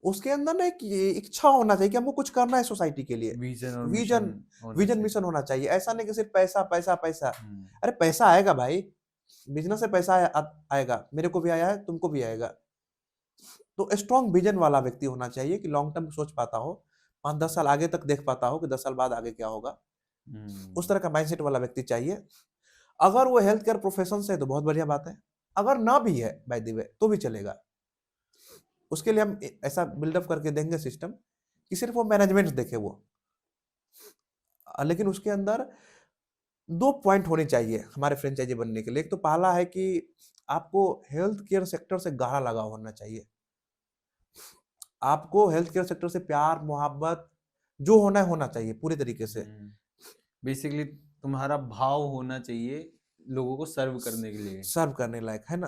उसके अंदर ना एक ये इच्छा होना चाहिए कि हमको कुछ करना है सोसाइटी के लिए। विजन और विजन, मिशन होना विजन चाहिए। मिशन होना चाहिए। ऐसा नहीं कि सिर्फ पैसा पैसा पैसा। अरे पैसा आएगा भाई, बिजनेस से पैसा आएगा, मेरे को भी आया है, तुमको भी आएगा। तो स्ट्रॉन्ग विजन वाला व्यक्ति होना चाहिए कि लॉन्ग टर्म सोच पाता हो, 5-10 साल आगे तक देख पाता हो कि 10 साल बाद आगे क्या होगा। उस तरह का माइंडसेट वाला व्यक्ति चाहिए। अगर वो हेल्थ केयर प्रोफेशन से है तो बहुत बढ़िया बात है, अगर ना भी है बाय द वे तो भी चलेगा। उसके लिए हम ऐसा बिल्डअप करके देंगे सिस्टम कि सिर्फ वो मैनेजमेंट देखे वो, लेकिन उसके अंदर 2 पॉइंट होने चाहिए हमारे फ्रेंचाइजी बनने के लिए। एक तो पहला है कि आपको हेल्थ केयर सेक्टर से गहरा लगाव होना चाहिए, आपको हेल्थ केयर सेक्टर से प्यार मोहब्बत जो होना चाहिए पूरे तरीके से। बेसिकली तुम्हारा भाव होना चाहिए लोगों को सर्व करने के लिए, सर्व करने लायक, है ना?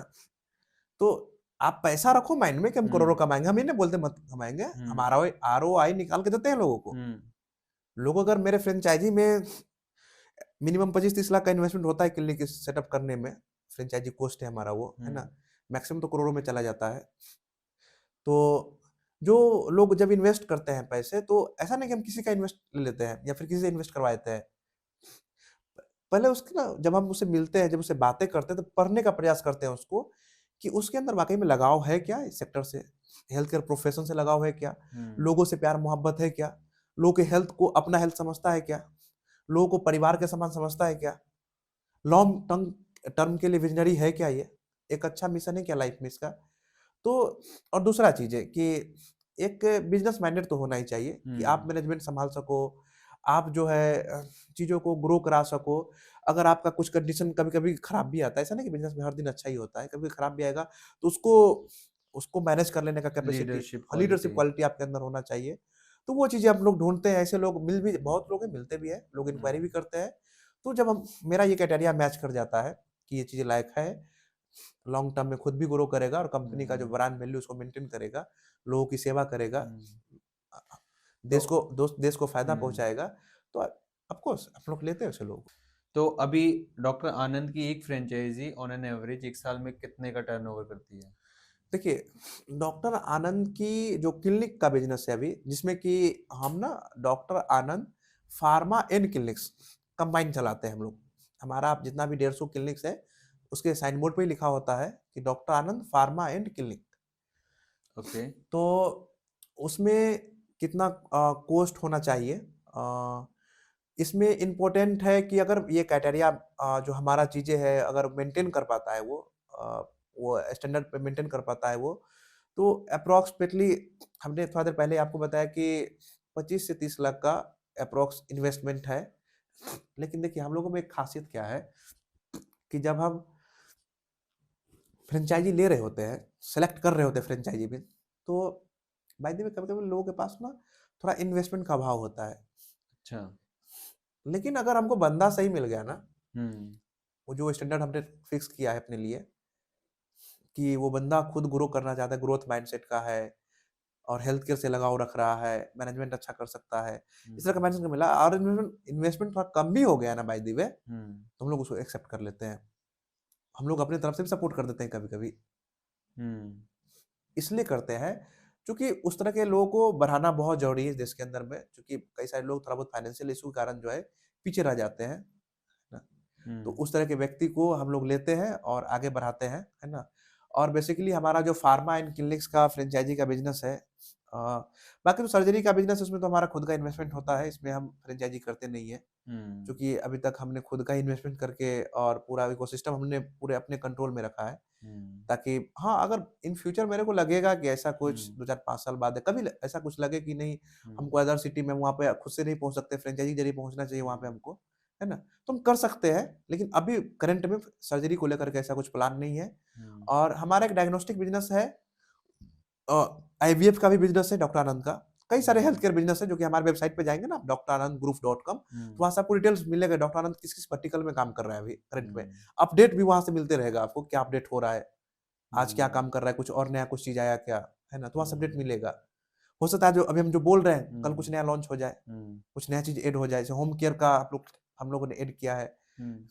तो आप पैसा रखो माइंड में कि हम करोड़ों कमाएंगे, हम ये नहीं बोलते मत कमाएंगे, हमारा ROI निकाल के देते हैं लोगों को। लोग अगर मेरे फ्रेंचाइजी में मिनिमम 25-30 लाख का इन्वेस्टमेंट होता है क्लिनिक सेटअप करने में, फ्रेंचाइजी कॉस्ट है हमारा वो, है ना, मैक्सिमम तो करोड़ों में चला जाता है। तो जो लोग जब इन्वेस्ट करते हैं पैसे, तो ऐसा नहीं कि हम किसी का इन्वेस्ट ले लेते हैं या फिर किसी से इन्वेस्ट करवा देते हैं। पहले उसकी ना, जब हम उससे मिलते हैं, जब उससे बातें करते हैं, तो पढ़ने का प्रयास करते हैं उसको, कि उसके अंदर वाकई में लगाव है क्या इस सेक्टर से, हेल्थ केयर प्रोफेशन से लगाव है क्या, लोगों से प्यार मोहब्बत है क्या, लोगों के हेल्थ को अपना हेल्थ समझता है क्या, लोगों को परिवार के समान समझता है क्या, लॉन्ग टर्म टर्म के लिए विजनरी है क्या, ये एक अच्छा मिशन है क्या लाइफ में इसका। तो और दूसरा चीज है कि एक बिजनेस माइंडेड तो होना ही चाहिए, कि आप मैनेजमेंट संभाल सको, आप जो है चीजों को ग्रो करा सको। अगर आपका कुछ कंडीशन कभी कभी खराब भी आता है, ऐसा नहीं कि बिजनेस में हर दिन अच्छा ही होता है, कभी खराब भी आएगा, तो उसको उसको मैनेज कर लेने का कैपेसिटी, लीडरशिप क्वालिटी आपके अंदर होना चाहिए। तो वो चीजें हम लोग ढूंढते हैं, ऐसे लोग मिल भी, बहुत लोग हैं, मिलते भी है, लोग इंक्वायरी भी करते हैं। तो जब हम, मेरा ये क्राइटेरिया मैच कर जाता है कि ये चीज लायक है, लॉन्ग टर्म में खुद भी ग्रो करेगा और कंपनी का जो ब्रांड वैल्यू उसको मेंटेन करेगा, लोगों की सेवा करेगा, देश को फायदा पहुंचाएगा, तो ऑफ कोर्स हम लोग लेते हैं ऐसे लोग। तो अभी डॉक्टर आनंद की एक फ्रेंचाइजी ऑन एन एवरेज एक साल में कितने का टर्नओवर करती है? देखिए, डॉक्टर आनंद की जो क्लिनिक का बिजनेस है अभी, जिसमें कि हम ना doctor Anand pharma and clinics combine चलाते हैं हम लोग। हमारा आप जितना भी 150 क्लिनिक्स है, उसके साइन बोर्ड पे ही लिखा होता है कि doctor Anand pharma and clinic. Okay. तो उसमें कितना कॉस्ट होना चाहिए, इसमें इम्पोर्टेंट है कि अगर ये क्राइटेरिया जो हमारा चीज़ें है अगर मेंटेन कर पाता है वो स्टैंडर्ड पे मेंटेन कर पाता है वो, तो अप्रॉक्सिमेटली हमने थोड़ा देर पहले आपको बताया कि 25 से 30 लाख का अप्रॉक्स इन्वेस्टमेंट है। लेकिन देखिए हम लोगों में एक खासियत क्या है कि जब हम फ्रेंचाइजी ले रहे होते हैं, सेलेक्ट कर रहे होते हैं फ्रेंचाइजी में, तो बाय द वे कभी-कभी लोगों के पास ना थोड़ा इन्वेस्टमेंट का अभाव होता है। अच्छा। लेकिन अगर हमको बंदा सही मिल गया ना, हम्म। वो जो स्टैंडर्ड हमने फिक्स किया है अपने लिए कि वो बंदा खुद ग्रो करना चाहता है, ग्रोथ माइंडसेट का है और हेल्थ केयर से लगाव रख रहा है, मैनेजमेंट अच्छा कर सकता है, इस तरह का हम्म। मैनेजमेंट मिला और इन्वेस्टमेंट थोड़ा कम भी हो गया ना बाय द वे, हम्म। तो हम लोग उसको एक्सेप्ट कर लेते हैं। हम लोग अपनी तरफ से भी सपोर्ट कर देते हैं कभी-कभी। हम्म। इसलिए करते हैं क्योंकि उस तरह के लोगों को बढ़ाना बहुत ज़रूरी है देश के अंदर में, क्योंकि कई सारे लोग थोड़ा बहुत फाइनेंशियल इश्यू के कारण जो है पीछे रह जाते हैं, है ना? तो हम्म। उस तरह के व्यक्ति को हम लोग लेते हैं और आगे बढ़ाते हैं, है ना? और बेसिकली हमारा जो फार्मा एंड क्लिनिक्स का फ्रेंचाइज़ी का बिज़नेस है, बाकी तो सर्जरी का बिज़नेस है उसमें तो हमारा खुद का इन्वेस्टमेंट होता है, इसमें हम फ्रेंचाइज़ी करते नहीं हैं। हम्म। क्योंकि अभी तक हमने खुद का इन्वेस्टमेंट करके और पूरा इकोसिस्टम हमने पूरे अपने कंट्रोल में रखा है। हम्म। ताकि हाँ, अगर इन फ्यूचर मेरे को लगेगा कि ऐसा कुछ हम्म। 2-4-5 साल बाद है, कभी ल ऐसा कुछ लगे कि नहीं हम्म। हमको अदर सिटी में वहाँ पे खुद से नहीं पहुँच सकते, फ्रेंचाइज़ी के ज़रिए पहुँचना चाहिए वहाँ पे हम्म। हमको, है ना? तो हम कर सकते हैं, लेकिन अभी करंट में सर्जरी को लेकर के ऐसा कुछ प्लान नहीं है। हम्म। और हमारा एक डायग्नोस्टिक बिज़नेस है, आईवीएफ का भी बिज़नेस है डॉक्टर आनंद का। कई सारे हेल्थ हम्म। केयर बिज़नेस है जो कि हमारे वेबसाइट पे जाएँगे ना आप drAnandGroup.com, तो हम्म। वहाँ से आपको डिटेल्स मिलेगा डॉक्टर आनंद किस-किस वर्टिकल में काम कर रहा है अभी करंट में। हम्म। अपडेट भी वहाँ से मिलते रहेगा आपको, क्या अपडेट हो रहा है, आज क्या हम्म। काम कर रहा है, कुछ और नया कुछ चीज़ आया क्या, है ना? तो वहाँ से अपडेट हम्म। मिलेगा। हो सकता है जो अभी हम जो बोल रहे हैं, कल कुछ हम्म। नया लॉन्च हो जाए, हम्म। कुछ नया चीज़ ऐड हो जाए, जैसे होम केयर का हम लोगों ने ऐड किया है। हम्म।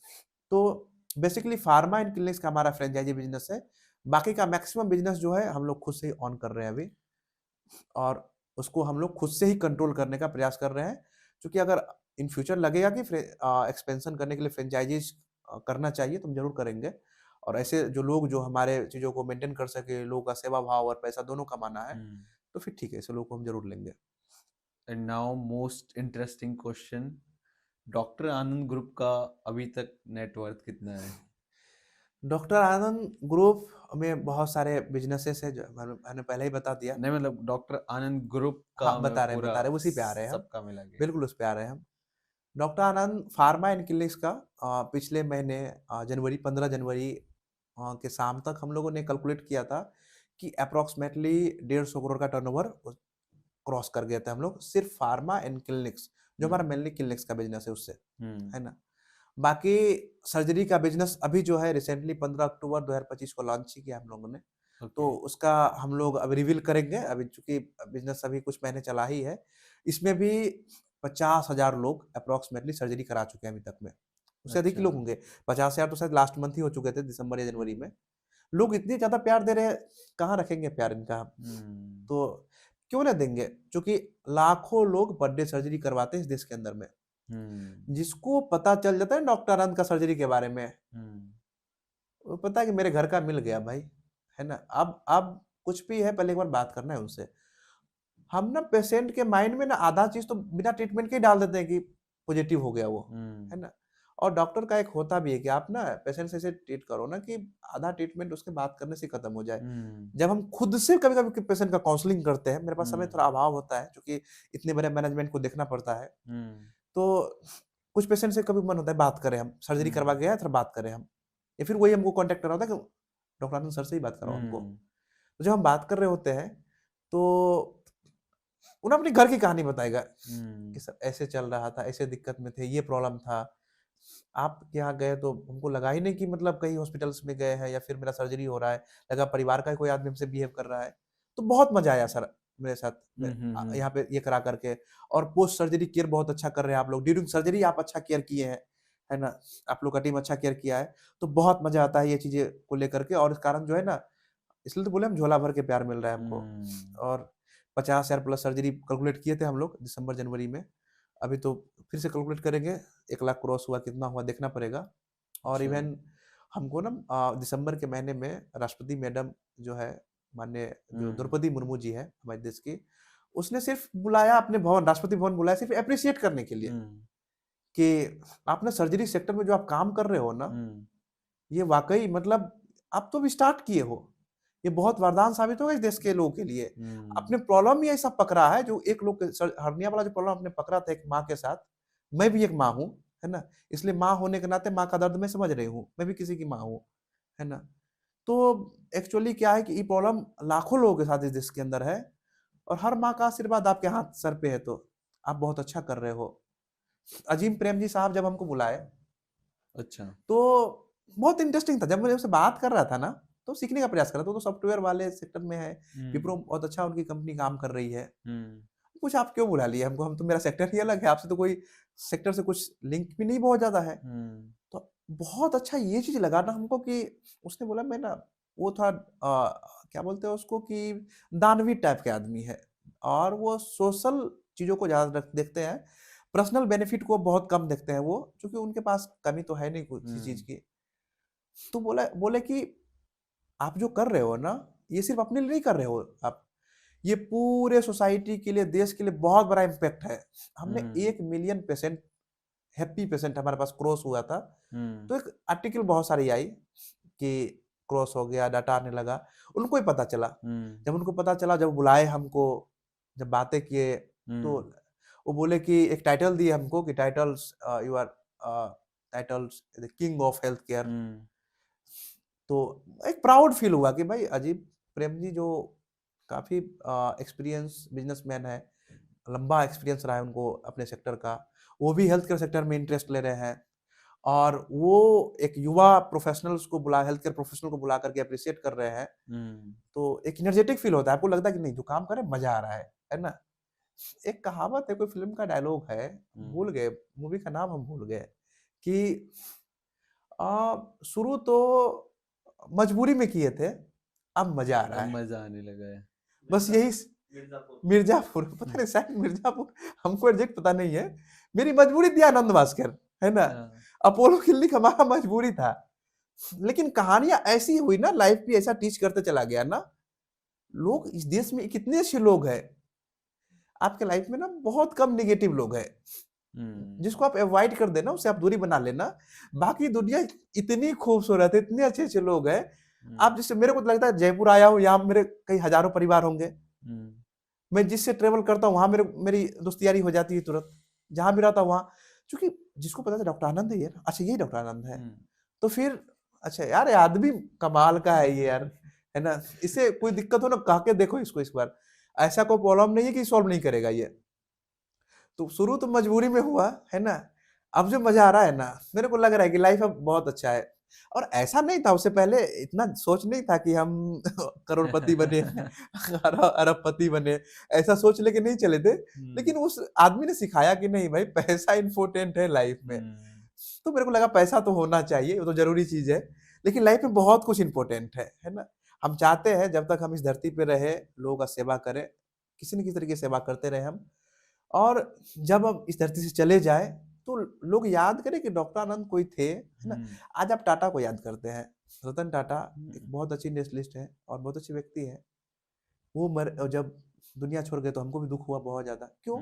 तो बेसिकली फार्मा एंड क्लिनिक्स का हमारा फ्रेंचाइज़ी बिज़नेस है। बाकी का मैक्सिमम बिज़नेस जो है हम लोग खुद से ही ऑन कर रहे हैं अभी और उसको हम लोग खुद से ही कंट्रोल करने का प्रयास कर रहे हैं। क्योंकि अगर इन फ्यूचर लगेगा कि एक्सपेंशन करने के लिए फ्रेंचाइज़ीज़ करना चाहिए तो हम ज़रूर करेंगे। और ऐसे जो लोग जो हमारे चीज़ों को मेंटेन कर सके, लोगों का सेवा भाव और पैसा दोनों कमाना है, हम्म। तो फिर ठीक है, ऐसे लोगों को हम ज़रूर लेंगे। And now most interesting question, doctor Anand group का अभी तक नेटवर्थ कितना है? डॉक्टर आनंद ग्रुप में बहुत सारे बिज़नेसेस हैं जो मैंने पहले ही बता दिया। नहीं मतलब डॉक्टर आनंद ग्रुप का हाँ, मैं पूरा बता रहे हैं, उसी पे आ रहे हैं हम। सबका मिला के। बिल्कुल उस पे आ रहे हैं हम। Doctor Anand pharma and clinics का पिछले महीने जनवरी 15 जनवरी के शाम तक हम लोगों ने कैलकुलेट किया था कि अप्रॉक्सिमेटली 150 करोड़ का टर्नओवर क्रॉस कर गए थे हम लोग, सिर्फ फार्मा एंड क्लिनिक्स, जो हमारा हम्म। मेनली क्लिनिक्स का बिज़नेस है उससे, हम्म। है ना? बाकी सर्जरी का बिज़नेस अभी जो है रिसेंटली 15 अक्टूबर 2025 को लॉन्च ही किया हम लोगों ने। तो ओके। उसका हम लोग अब रिवील करेंगे, अभी चूँकि बिज़नेस अभी कुछ महीने चला ही है। इसमें भी 50,000 लोग अप्रॉक्सिमेटली सर्जरी करा चुके हैं अभी तक में। उससे अधिक ही अच्छा। लोग होंगे, 50,000 तो शायद लास्ट मंथ ही हो चुके थे दिसंबर या जनवरी में। हम्म। लोग इतने ज़्यादा प्यार दे रहे हैं, कहाँ रखेंगे प्यार इनका हम? हम्म। तो क्यों ना देंगे? क्योंकि लाखों लोग बर्थडे सर्जरी करवाते हैं इस देश के अंदर में। हम्म। जिसको पता चल जाता है डॉक्टर आनंद का सर्जरी के बारे में, हम्म। वो पता है कि मेरे घर का मिल गया भाई, है ना? अब कुछ भी है पहले एक बार बात करना है उनसे। हम ना पेशेंट के माइंड में ना आधा चीज़ तो बिना ट्रीटमेंट के ही डाल देते हैं कि पॉजिटिव हो गया वो, है हम्म। ना? और डॉक्टर का एक होता भी है कि आप ना पेशेंट से ऐसे ट्रीट करो ना कि आधा ट्रीटमेंट उसके बात करने से ही खत्म हो जाए। हम्म। जब हम खुद से कभी-कभी पेशेंट का काउंसलिंग करते हैं, मेरे पास समय हम्म। थोड़ा अभाव होता है क्योंकि इतने बड़े मैनेजमेंट को देखना पड़ता है। हम्म। तो कुछ पेशेंट से कभी मन होता है बात करें हम, सर्जरी करवा हम्म। के आए थोड़ा बात करें हम। या फिर वही हमको कॉन्टैक्ट कर रहा होता है कि डॉक्टर आनंद सर से ही बात कराओ हमको। हम्म। तो जब हम बात कर रहे होते हैं, तो वो ना अपने घर की कहानी बताएगा हम्म। कि सर ऐसे चल रहा था, ऐसे दिक्कत में थे, ये प्रॉब्लम था। आपके यहाँ गए तो हमको लगा ही नहीं कि मतलब कहीं हॉस्पिटल्स में गए हैं या फिर मेरा सर्जरी हो रहा है, लगा परिवार का ही कोई आदमी हमसे बिहेव कर रहा है। तो बहुत मज़ा आया सर मेरे साथ में हम्म। यहाँ पे ये करा करके। और पोस्ट सर्जरी केयर बहुत अच्छा कर रहे हैं आप लोग, ड्यूरिंग सर्जरी आप अच्छा केयर किए हैं, है ना? आप लोग का टीम अच्छा केयर किया है, तो बहुत मज़ा आता है ये चीज़ें को लेकर के। और इस कारण जो है ना, इसलिए तो बोले हम झोला भर के प्यार मिल रहा है हमको। हम्म। और 50,000 प्लस सर्जरी कैलकुलेट किए थे हम लोग दिसंबर जनवरी में। अभी तो फिर से कैलकुलेट करेंगे, 1 लाख क्रॉस हुआ कितना हुआ देखना पड़ेगा। और अच्छा। इवन हमको ना दिसंबर के महीने में राष्ट्रपति मैडम जो है, माननीय जो हम्म। द्रौपदी मुर्मू जी है हमारे देश की, उसने सिर्फ बुलाया अपने भवन, राष्ट्रपति भवन बुलाया सिर्फ अप्रिशिएट करने के लिए हम्म। कि आप ना सर्जरी सेक्टर में जो आप काम कर रहे हो ना, हम्म। ये वाकई मतलब आप तो भी स्टार्ट किए हो, ये बहुत वरदान साबित होगा इस देश के लोगों के लिए। अपने प्रॉब्लम ही ऐसा पकड़ा है, जो एक लोग हर्निया वाला जो प्रॉब्लम आपने पकड़ा था एक माँ के साथ, मैं भी एक माँ हूँ, है ना, इसलिए माँ होने के नाते माँ का दर्द मैं समझ रही हूँ, मैं भी किसी की माँ हूँ, है ना। तो एक्चुअली क्या है कि ये प्रॉब्लम लाखों लोगों के साथ इस देश के अंदर है, और हर माँ का आशीर्वाद आपके हाथ सर पे है, तो आप बहुत अच्छा कर रहे हो। अजीम प्रेम जी साहब जब हमको बुलाए, अच्छा। तो बहुत इंटरेस्टिंग था। जब मैं उनसे बात कर रहा था ना, तो सीखने का प्रयास कर रहा था। तो सॉफ्टवेयर वाले सेक्टर में है, विप्रो बहुत अच्छा उनकी कंपनी काम कर रही है। कुछ आप क्यों बुला लिए हमको, हम तो, मेरा सेक्टर ही अलग है, आपसे तो कोई सेक्टर से कुछ लिंक भी नहीं बहुत ज्यादा है। तो बहुत अच्छा ये चीज लगा ना हमको कि उसने बोला, मैं ना, वो था क्या बोलते हैं उसको, कि दानवी टाइप के आदमी है, और वो सोशल चीजों को ज्यादा देखते हैं, पर्सनल बेनिफिट को बहुत कम देखते हैं वो, क्योंकि उनके पास कमी तो है नहीं किसी चीज की। तो बोले कि आप जो कर रहे हो ना, ये सिर्फ अपने लिए नहीं कर रहे हो आप, ये पूरे सोसाइटी के लिए, देश के लिए बहुत बड़ा इम्पैक्ट है। हमने 1 मिलियन पेशेंट, हैप्पी पेशेंट हमारे पास क्रॉस हुआ था। तो एक आर्टिकल बहुत सारी आई कि क्रॉस हो गया, डाटा आने लगा, उनको ही पता चला। जब उनको पता चला, जब बुलाए हमको, जब बातें किए, तो वो बोले कि एक टाइटल दिए हमको कि titles, you are titles the king of health care. तो एक प्राउड फील हुआ कि भाई अजीब प्रेम जी, जो काफी एक्सपीरियंस बिजनेसमैन है, लंबा एक्सपीरियंस रहा है उनको अपने सेक्टर का, वो भी हेल्थ केयर सेक्टर में इंटरेस्ट ले रहे हैं, और वो एक युवा प्रोफेशनल्स को बुला, हेल्थ केयर प्रोफेशनल को बुला करके अप्रिशिएट कर रहे हैं। तो एक एनर्जेटिक फील होता है, आपको लगता है कि नहीं, जो काम करे मजा आ रहा है ना। एक कहावत है, कोई फिल्म का डायलॉग है, भूल गए, मूवी का नाम हम भूल गए, कि शुरू तो मजबूरी में किए थे, अब मजा आ रहा अब है। मजा आने लगा है। बस यही मिर्जापुर, पता नहीं शायद मिर्जापुर, हमको एग्जैक्ट पता नहीं है। मेरी मजबूरी थी आनंद भास्कर, है ना, अपोलो क्लिनिक हमारा मजबूरी था। लेकिन कहानियां ऐसी हुई ना, लाइफ भी ऐसा टीच करते चला गया ना। लोग इस देश में कितने अच्छे लोग हैं, आपके लाइफ में ना बहुत कम निगेटिव लोग हैं, जिसको आप अवॉइड कर देना, उससे आप दूरी बना लेना। बाकी दुनिया इतनी खूबसूरत है, इतने अच्छे अच्छे लोग हैं। आप जिससे, मेरे को तो लगता है जयपुर आया हूँ, यहाँ मेरे कई हजारों परिवार होंगे, मैं जिससे ट्रेवल करता हूँ वहां मेरी दोस्ती हो जाती है तुरंत, जहां भी रहता हूँ वहां, क्योंकि जिसको पता था डॉक्टर आनंद है ये, अच्छा यही डॉक्टर आनंद है, तो फिर अच्छा यार, ये आदमी कमाल का है ये यार, है ना, इसे कोई दिक्कत हो ना, कह के देखो इसको इस बार, ऐसा कोई प्रॉब्लम नहीं है कि सॉल्व नहीं करेगा ये। तो शुरू तो मजबूरी में हुआ, है ना, अब जो मजा आ रहा है ना, मेरे को लग रहा है कि लाइफ अब बहुत अच्छा है। और ऐसा नहीं था, उससे पहले इतना सोच नहीं था कि हम करोड़पति बने, अरबपति बने, ऐसा सोच लेके नहीं चले थे। लेकिन उस आदमी ने सिखाया कि नहीं भाई, पैसा इंपॉर्टेंट है लाइफ में। तो मेरे को लगा पैसा तो होना चाहिए, वो तो जरूरी चीज है, लेकिन लाइफ में बहुत कुछ इंपॉर्टेंट है ना। हम चाहते हैं जब तक हम इस धरती पे रहे, लोगों का सेवा करें, किसी न किसी तरीके से सेवा करते रहे हम, और जब हम इस धरती से चले जाए, तो लोग याद करें कि डॉक्टर आनंद कोई थे, है ना। आज आप टाटा को याद करते हैं, रतन टाटा एक बहुत अच्छी नेशनलिस्ट है और बहुत अच्छे व्यक्ति है। वो जब दुनिया छोड़ गए तो हमको भी दुख हुआ बहुत ज्यादा। क्यों?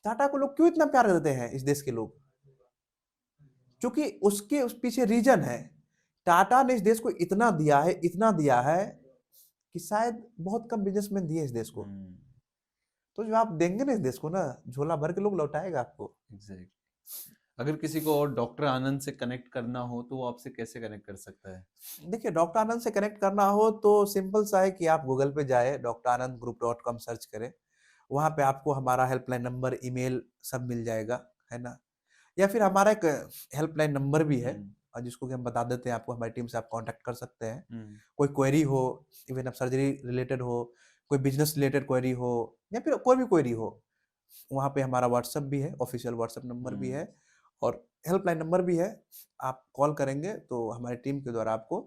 टाटा को लोग क्यों इतना प्यार करते हैं इस देश के लोग? क्योंकि उसके उस पीछे रीजन है, टाटा ने इस देश को इतना दिया है, इतना दिया है, कि शायद बहुत कम बिजनेसमैन दिए इस देश को। तो जो आप देंगे ना इस देश को ना, झोला भर के लोग लौटाएगा आपको। एग्जैक्ट। अगर किसी को और डॉक्टर आनंद से कनेक्ट करना हो तो वो आपसे कैसे कनेक्ट कर सकता है? देखिए, डॉक्टर आनंद से कनेक्ट करना हो तो सिंपल सा है कि आप गूगल पे जाए, drAnandGroup.com सर्च करें, वहाँ पे आपको हमारा हेल्पलाइन नंबर, ईमेल सब मिल जाएगा, है ना। या फिर हमारा एक हेल्पलाइन नंबर भी है, और जिसको कि हम बता देते हैं आपको, हमारी टीम से आप कांटेक्ट कर सकते हैं। कोई क्वेरी हो, इवन आप सर्जरी रिलेटेड हो, कोई बिजनेस रिलेटेड क्वेरी हो, या फिर कोई भी क्वेरी हो, वहाँ पे हमारा व्हाट्सएप भी है, ऑफिशियल व्हाट्सएप नंबर भी है, और हेल्पलाइन नंबर भी है। आप कॉल करेंगे तो हमारी टीम के द्वारा आपको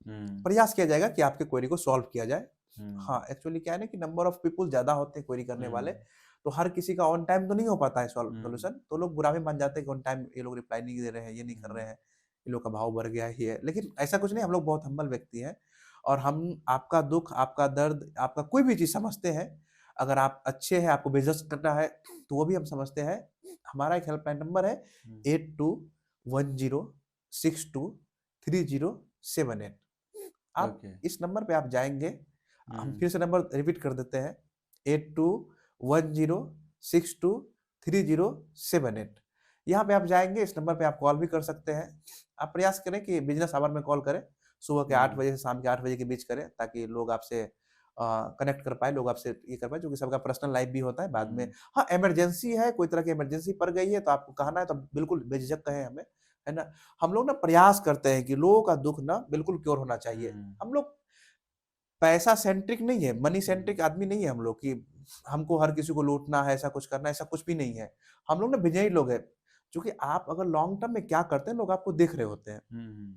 प्रयास किया जाएगा कि आपके क्वेरी को सॉल्व किया जाए। हाँ, एक्चुअली क्या है ना कि नंबर ऑफ पीपल ज्यादा होते हैं क्वेरी करने वाले, तो हर किसी का ऑन टाइम तो नहीं हो पाता है सॉल्यूशन, तो लोग बुरा भी मान जाते हैं कि ऑन टाइम ये लोग रिप्लाई नहीं दे रहे हैं, ये नहीं कर रहे हैं, ये लोग का भाव बढ़ गया ही है, लेकिन ऐसा कुछ नहीं, हम लोग बहुत हम्बल व्यक्ति हैं और हम आपका दुख, आपका दर्द, आपका कोई भी चीज़ समझते हैं। अगर आप अच्छे हैं, आपको बिज़नेस करना है, तो वो भी हम समझते हैं। हमारा एक हेल्पलाइन नंबर है हम्म, 8210623078। आप ओके। इस नंबर पे आप जाएँगे, हम हम्म, फिर से नंबर रिपीट कर देते हैं, 8210623078। यहाँ पे आप जाएँगे, इस नंबर पे आप कॉल भी कर सकते हैं। आप प्रयास करें कि बिज़नेस आवर में कॉल करें, सुबह के 8 हम्म, बजे से शाम के 8 बजे के बीच करें, ताकि लोग आपसे कनेक्ट कर पाएँ, लोग आपसे ये कर पाएँ, क्योंकि सबका पर्सनल लाइफ़ भी होता है बाद में। हम्म, हाँ, इमरजेंसी है, कोई तरह की इमरजेंसी पड़ गई है, तो आपको कहना है तो बिल्कुल बेझिझक कहें हमें, है ना? हम लोग ना प्रयास करते हैं कि लोगों का दुःख ना बिल्कुल क्योर होना चाहिए। हम्म, हम लोग पैसा सेंट्रिक नहीं है, मनी हम्म, सेंट्रिक आदमी नहीं है हम लोग कि हमको हर किसी को लूटना है, ऐसा कुछ करना है, ऐसा कुछ भी नहीं है। हम लोग ना विनयी लोग हैं, क्योंकि आप अगर लॉन्ग टर्म में क्या करते हैं, लोग आपको देख रहे होते हैं। हम्म,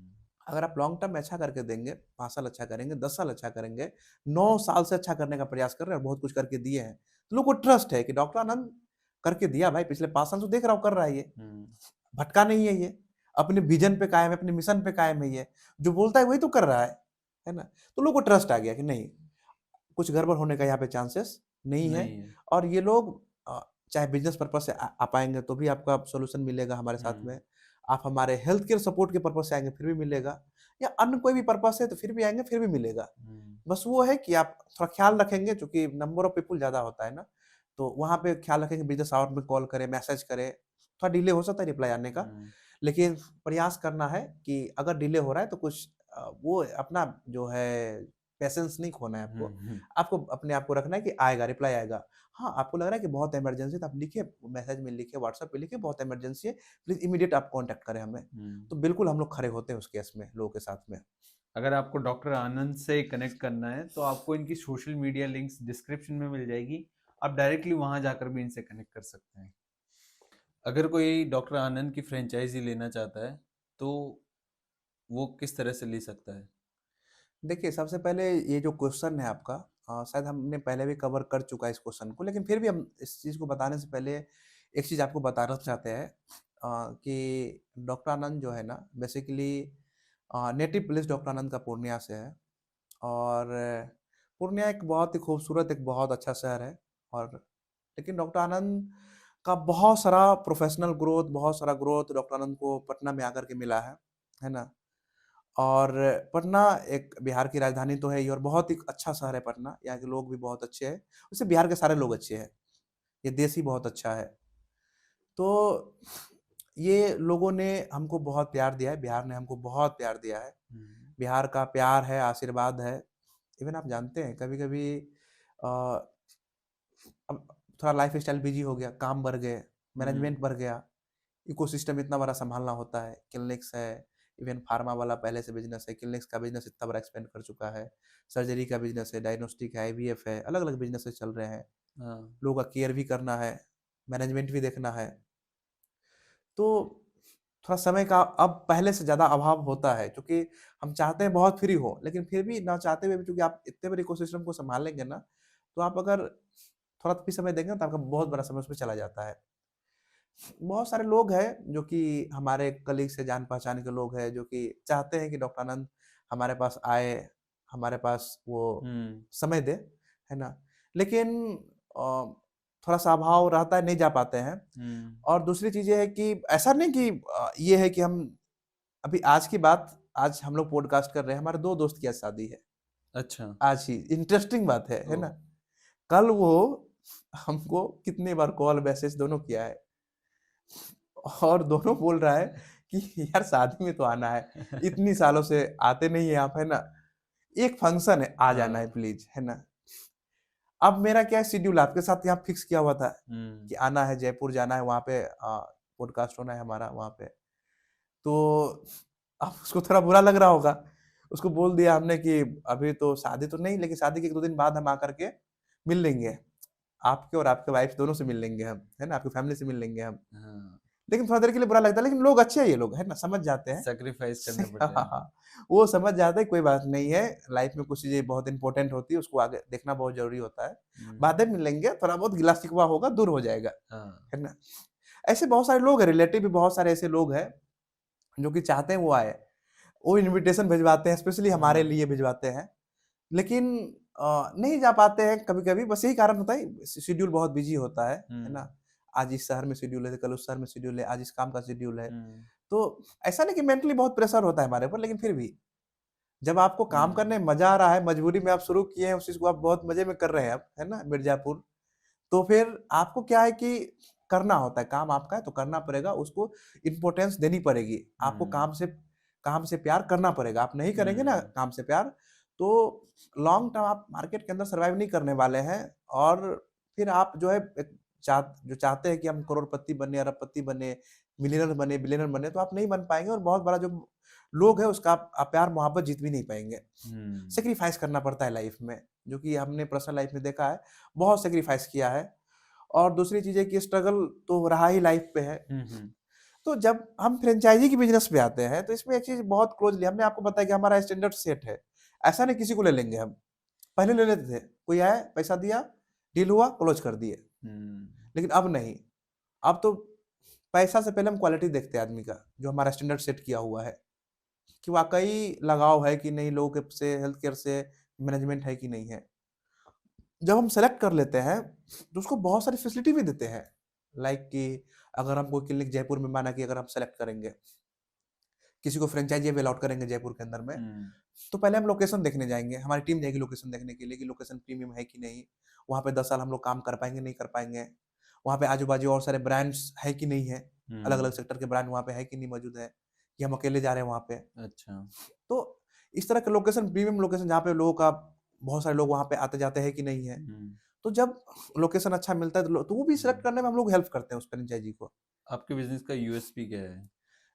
अगर आप लॉन्ग टर्म में अच्छा करके देंगे, 5 साल अच्छा करेंगे, 10 साल अच्छा करेंगे, 9 साल से अच्छा करने का प्रयास कर रहे हैं और बहुत कुछ करके दिए हैं, तो लोगों को ट्रस्ट है कि डॉक्टर आनंद करके दिया भाई, पिछले 5 साल से देख रहा हूँ कर रहा है ये, हम्म, भटका नहीं है ये, अपने विज़न पे कायम है, अपने मिशन पे कायम है ये, जो बोलता है वही तो कर रहा है ना? तो लोगों को ट्रस्ट आ गया कि नहीं, कुछ गड़बड़ होने का यहाँ पे चांसेस नहीं है नहीं है। और ये लोग चाहे बिज़नेस पर्पज़ से आ पाएँगे तो भी आपका सॉल्यूशन मिलेगा हमारे साथ हम्म, में। आप हमारे हेल्थ केयर सपोर्ट के पर्पज़ से आएँगे फिर भी मिलेगा, या अन्य कोई भी पर्पज़ है तो फिर भी आएँगे फिर भी मिलेगा। हम्म, बस वो है कि आप थोड़ा ख़्याल रखेंगे, चूँकि नंबर ऑफ पीपल ज़्यादा होता है ना, तो वहाँ पे ख़्याल रखेंगे, बिज़नेस आवर में कॉल करें, मैसेज करें, थोड़ा डिले हो सकता है रिप्लाई आने का, हम्म, लेकिन प्रयास करना है कि अगर डिले हो रहा है तो कुछ वो अपना जो है पेशेंस नहीं खोना है आपको। हम्म, आपको अपने आप को रखना है कि आएगा, रिप्लाई आएगा। हाँ, आपको लग रहा है कि बहुत इमरजेंसी है तो आप लिखिए, मैसेज में लिखिए, व्हाट्सएप पे लिखिए बहुत इमरजेंसी है, प्लीज़ इमीडिएट आप कॉन्टैक्ट करें हमें। हम्म। तो बिल्कुल हम लोग खड़े होते हैं उस केस में, लोगों के साथ में। अगर आपको डॉक्टर आनंद से कनेक्ट करना है तो आपको इनकी सोशल मीडिया लिंक्स डिस्क्रिप्शन में मिल जाएगी। आप डायरेक्टली वहां जाकर भी इनसे कनेक्ट कर सकते हैं। अगर कोई डॉक्टर आनंद की फ्रेंचाइजी लेना चाहता है तो वो किस तरह से ले सकता है? देखिए, सबसे पहले ये जो क्वेश्चन है आपका, शायद हमने पहले भी कवर कर चुका है इस क्वेश्चन को, लेकिन फिर भी हम इस चीज़ को बताने से पहले एक चीज़ आपको बताना चाहते हैं, कि डॉक्टर आनंद जो है ना, बेसिकली नेटिव प्लेस डॉक्टर आनंद का पूर्णिया से है और पूर्णिया एक बहुत ही खूबसूरत, एक बहुत अच्छा शहर है, और लेकिन डॉक्टर आनंद का बहुत सारा प्रोफेशनल ग्रोथ, बहुत सारा ग्रोथ डॉक्टर आनंद को पटना में आकर के मिला है ना? और पटना एक बिहार की राजधानी तो है ही और बहुत ही अच्छा शहर है पटना, यहाँ के लोग भी बहुत अच्छे हैं, वैसे बिहार के सारे लोग अच्छे हैं, ये देश ही बहुत अच्छा है। तो ये लोगों ने हमको बहुत प्यार दिया है, बिहार ने हमको बहुत प्यार दिया है। हम्म, बिहार का प्यार है, आशीर्वाद है। इवन आप जानते हैं कभी-कभी अ, अब थोड़ा लाइफ़स्टाइल बिज़ी हो गया, काम बढ़ गए, हम्म, मैनेजमेंट बढ़ गया, इकोसिस्टम इतना बड़ा सँभालना होता है, क्लिनिक्स है, इवन फार्मा वाला पहले से बिज़नेस है, क्लिनिक्स का बिज़नेस इतना बड़ा एक्सपेंड कर चुका है, सर्जरी का बिज़नेस है, डायग्नोस्टिक है, आईवीएफ है, अलग-अलग बिज़नेसेस चल रहे हैं, हाँ, लोगों का केयर भी करना है, मैनेजमेंट भी देखना है। तो थोड़ा समय का अब पहले से ज़्यादा अभाव होता है, क्योंकि हम चाहते हैं बहुत फ्री हो, लेकिन फिर भी ना चाहते हुए भी चूँकि आप इतने बड़े इकोसिस्टम को सँभालेंगे ना, तो आप अगर थोड़ा भी समय देंगे ना, तो आपका बहुत बड़ा समय उसमें चला जाता है। बहुत सारे लोग हैं जो कि हमारे कलीग्स से जान-पहचान के लोग हैं, जो कि चाहते हैं कि डॉक्टर आनंद हमारे पास आए, हमारे पास वो हम्म, समय दे, है ना? लेकिन थोड़ा-सा अभाव रहता है, नहीं जा पाते हैं। हम्म, और दूसरी चीज़ ये है कि ऐसा नहीं कि ये है कि हम अभी आज की बात, आज हम लोग पॉडकास्ट कर रहे हैं, हमारे 2 दोस्त की आज शादी है, अच्छा, आज ही। इंटरेस्टिंग बात है ओ, ना? कल वो हमको कितनी बार कॉल, मैसेज दोनों किया है। और दोनों बोल रहा है कि यार शादी में तो आना है, इतनी सालों से आते नहीं है आप, है ना? एक फंक्शन है, आ जाना है हाँ, प्लीज़, है ना? अब मेरा क्या शेड्यूल आपके साथ यहाँ फिक्स किया हुआ था हम्म, कि आना है, जयपुर जाना है, वहाँ पे पॉडकास्ट होना है हमारा वहाँ पे। तो अब उसको थोड़ा बुरा लग रहा होगा। उसको बोल दिया हमने कि अभी तो शादी तो नहीं, लेकिन शादी के 1-2 दिन बाद हम आकर के मिल लेंगे। आपके और आपके वाइफ दोनों से मिल लेंगे हम, है ना? आपकी फैमिली से मिल लेंगे हम। हाँ, लेकिन थोड़ा देर के लिए बुरा लगता है, लेकिन लोग अच्छे हैं ये लोग, है ना? समझ जाते हैं। सैक्रिफाइस करने हाँ, पड़ते हाँ, हैं। हाँ। वो समझ जाते हैं, कोई बात नहीं है, लाइफ में कुछ चीज़ें बहुत इम्पोर्टेंट होती है, उसको आगे देखना बहुत ज़रूरी होता है। हम्म, बाद में मिलेंगे, थोड़ा बहुत गिला-शिकवा होगा, दूर हो जाएगा, हाँ, है ना? ऐसे बहुत सारे लोग हैं, रिलेटिव भी बहुत सारे ऐसे लोग हैं, जो कि चाहते हैं वो आए, वो इनविटेशन भिजवाते हैं, स्पेशली हमारे लिए भिजवाते हैं, लेकिन नहीं जा पाते हैं कभी कभी। बस यही कारण होता है, शेड्यूल बहुत बिजी होता है ना। आज इस शहर में शेड्यूल है, कल उस शहर में शेड्यूल है, आज इस काम का शेड्यूल है। तो ऐसा नहीं कि मेंटली बहुत प्रेशर होता है हमारे ऊपर, लेकिन फिर भी जब आपको काम करने में मजा आ रहा है, मजबूरी में आप शुरू किए हैं उस चीज को, आप बहुत मजे में कर रहे हैं अब, है ना, मिर्जापुर, तो फिर आपको क्या है कि करना होता है, काम आपका है तो करना पड़ेगा, उसको इम्पोर्टेंस देनी पड़ेगी, आपको काम से प्यार करना पड़ेगा। आप नहीं करेंगे ना काम से प्यार, तो लॉन्ग टर्म आप मार्केट के अंदर सर्वाइव नहीं करने वाले हैं। और फिर आप जो है जो चाहते हैं कि हम करोड़पति बने, अरबपति बने, मिलियनर बने, बिलियनर बने, तो आप नहीं बन पाएंगे, और बहुत बड़ा जो लोग है उसका आप प्यार मोहब्बत जीत भी नहीं पाएंगे। सेक्रीफाइस करना पड़ता है लाइफ में, जो कि हमने पर्सनल लाइफ में देखा है, बहुत सेक्रीफाइस किया है। और दूसरी चीज है कि स्ट्रगल तो रहा ही लाइफ पे है। तो जब हम फ्रेंचाइजी की बिजनेस पे आते हैं, तो इसमें एक चीज बहुत क्लोजली हमने आपको बताया कि हमारा स्टैंडर्ड सेट है। ऐसा नहीं किसी को ले लेंगे, हम पहले ले लेते थे, कोई आया पैसा दिया, डील हुआ, क्लोज कर दिए। लेकिन अब नहीं, अब तो पैसा से पहले हम क्वालिटी देखते हैं आदमी का, जो हमारा स्टैंडर्ड सेट किया हुआ है, कि वाकई लगाव है कि नहीं लोगों के से, हेल्थ केयर से, मैनेजमेंट है कि नहीं है। जब हम सेलेक्ट कर लेते हैं तो उसको बहुत सारी फैसिलिटी भी देते हैं, लाइक कि अगर हम कोई क्लिनिक जयपुर में, माना कि अगर हम सेलेक्ट करेंगे, किसी को फ्रेंचाइजी अलॉट करेंगे जयपुर के अंदर में, तो पहले हम लोकेशन देखने जाएंगे, हमारी टीम जाएगी लोकेशन देखने के लिए कि लोकेशन प्रीमियम है कि नहीं, वहाँ पे 10 साल हम लोग काम कर पाएंगे नहीं कर पाएंगे, वहाँ पे आजू बाजू और सारे ब्रांड्स है कि नहीं है, अलग अलग सेक्टर के ब्रांड वहाँ पे है कि नहीं मौजूद है, कि हम अकेले जा रहे हैं वहाँ पे। अच्छा, तो इस तरह के लोकेशन, प्रीमियम लोकेशन, जहाँ पे लोगों का बहुत सारे लोग वहाँ पे आते जाते हैं कि नहीं है। तो जब लोकेशन अच्छा मिलता है तो वो भी सिलेक्ट करने में हम लोग हेल्प करते हैं उस फ्रेंचाइजी को। आपके बिजनेस का यूएसपी क्या है?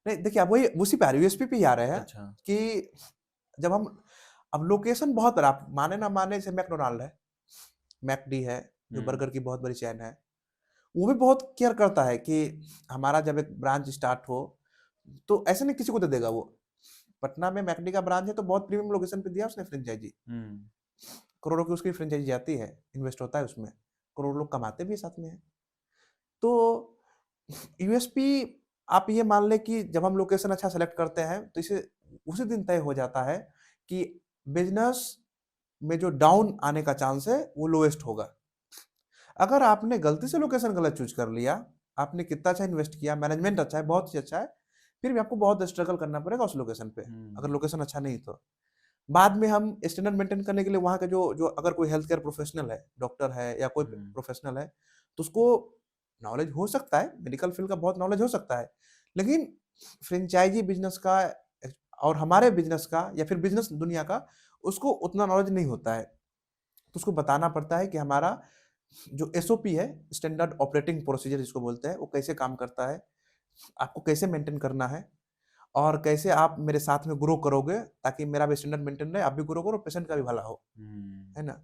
नहीं देखिए, आप वही उसी पे यूएसपी पे ही आ रहे हैं। अच्छा। कि जब हम, अब लोकेशन बहुत बड़ा, आप माने ना माने, जैसे मैकडोनाल्ड है, मैकडी है, जो बर्गर की बहुत बड़ी चैन है, वो भी बहुत केयर करता है कि हमारा जब एक ब्रांच स्टार्ट हो, तो ऐसे नहीं किसी को दे देगा वो। पटना में मैकडी का ब्रांच है तो बहुत प्रीमियम लोकेशन पे दिया उसने फ्रेंचाइजी, करोड़ों की उसकी फ्रेंचाइजी जाती है, इन्वेस्ट होता है उसमें, करोड़ लोग कमाते भी साथ में है। तो यूएसपी आप ये मान ले कि जब हम लोकेशन अच्छा सेलेक्ट करते हैं, तो इसे उसी दिन तय हो जाता है कि बिजनेस में जो डाउन आने का चांस है वो लोएस्ट होगा। अगर आपने गलती से लोकेशन गलत चूज कर लिया, आपने कितना अच्छा इन्वेस्ट किया, मैनेजमेंट अच्छा है, बहुत ही अच्छा है, फिर भी आपको बहुत स्ट्रगल करना पड़ेगा उस लोकेशन पे, अगर लोकेशन अच्छा नहीं तो। बाद में हम स्टैंडर्ड मेंटेन करने के लिए वहाँ का जो जो अगर कोई हेल्थ केयर प्रोफेशनल है, डॉक्टर है या कोई प्रोफेशनल है, तो उसको नॉलेज हो सकता है, मेडिकल फील्ड का बहुत नॉलेज हो सकता है, लेकिन फ्रेंचाइजी बिजनेस का और हमारे बिजनेस का या फिर बिजनेस दुनिया का उसको उतना नॉलेज नहीं होता है। तो उसको बताना पड़ता है कि हमारा जो एसओपी है, स्टैंडर्ड ऑपरेटिंग प्रोसीजर जिसको बोलते हैं, वो कैसे काम करता है, आपको कैसे मेंटेन करना है, और कैसे आप मेरे साथ में ग्रो करोगे, ताकि मेरा भी स्टैंडर्ड मेंटेन रहे, आप भी ग्रो करो, पेशेंट का भी भला हो, है ना।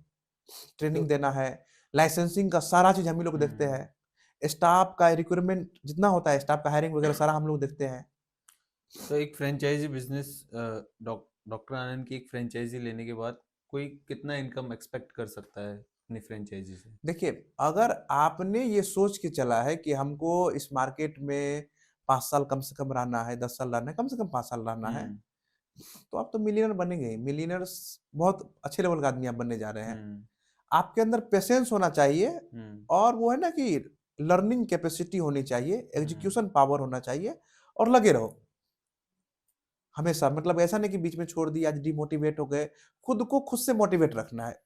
ट्रेनिंग देना है, लाइसेंसिंग का सारा चीज हम ही लोग देखते हैं, स्टाफ का रिक्रूटमेंट जितना होता है, स्टाफ का हायरिंग वगैरह सारा हम लोग देखते हैं। तो एक फ्रेंचाइजी बिजनेस, डॉक्टर आनंद की एक फ्रेंचाइजी लेने के बाद कोई कितना इनकम एक्सपेक्ट कर सकता है अपनी फ्रेंचाइजी से? देखिए, अगर आपने ये सोच के चला है कि हमको इस मार्केट में 5 साल कम से कम रहना है, 10 साल रहना है, कम से कम 5 साल रहना है, तो आप तो मिलियनर बनेंगे ही। मिलियनर्स बहुत अच्छे लेवल का आदमी आप बनने जा रहे हैं। आपके अंदर पेशेंस होना चाहिए, और वो है ना कि लर्निंग कैपेसिटी होनी चाहिए, एग्जीक्यूशन पावर होना चाहिए, और लगे रहो हमेशा। मतलब ऐसा नहीं कि बीच में छोड़ दिया, आज डिमोटिवेट हो गए, खुद को खुद से मोटिवेट रखना है,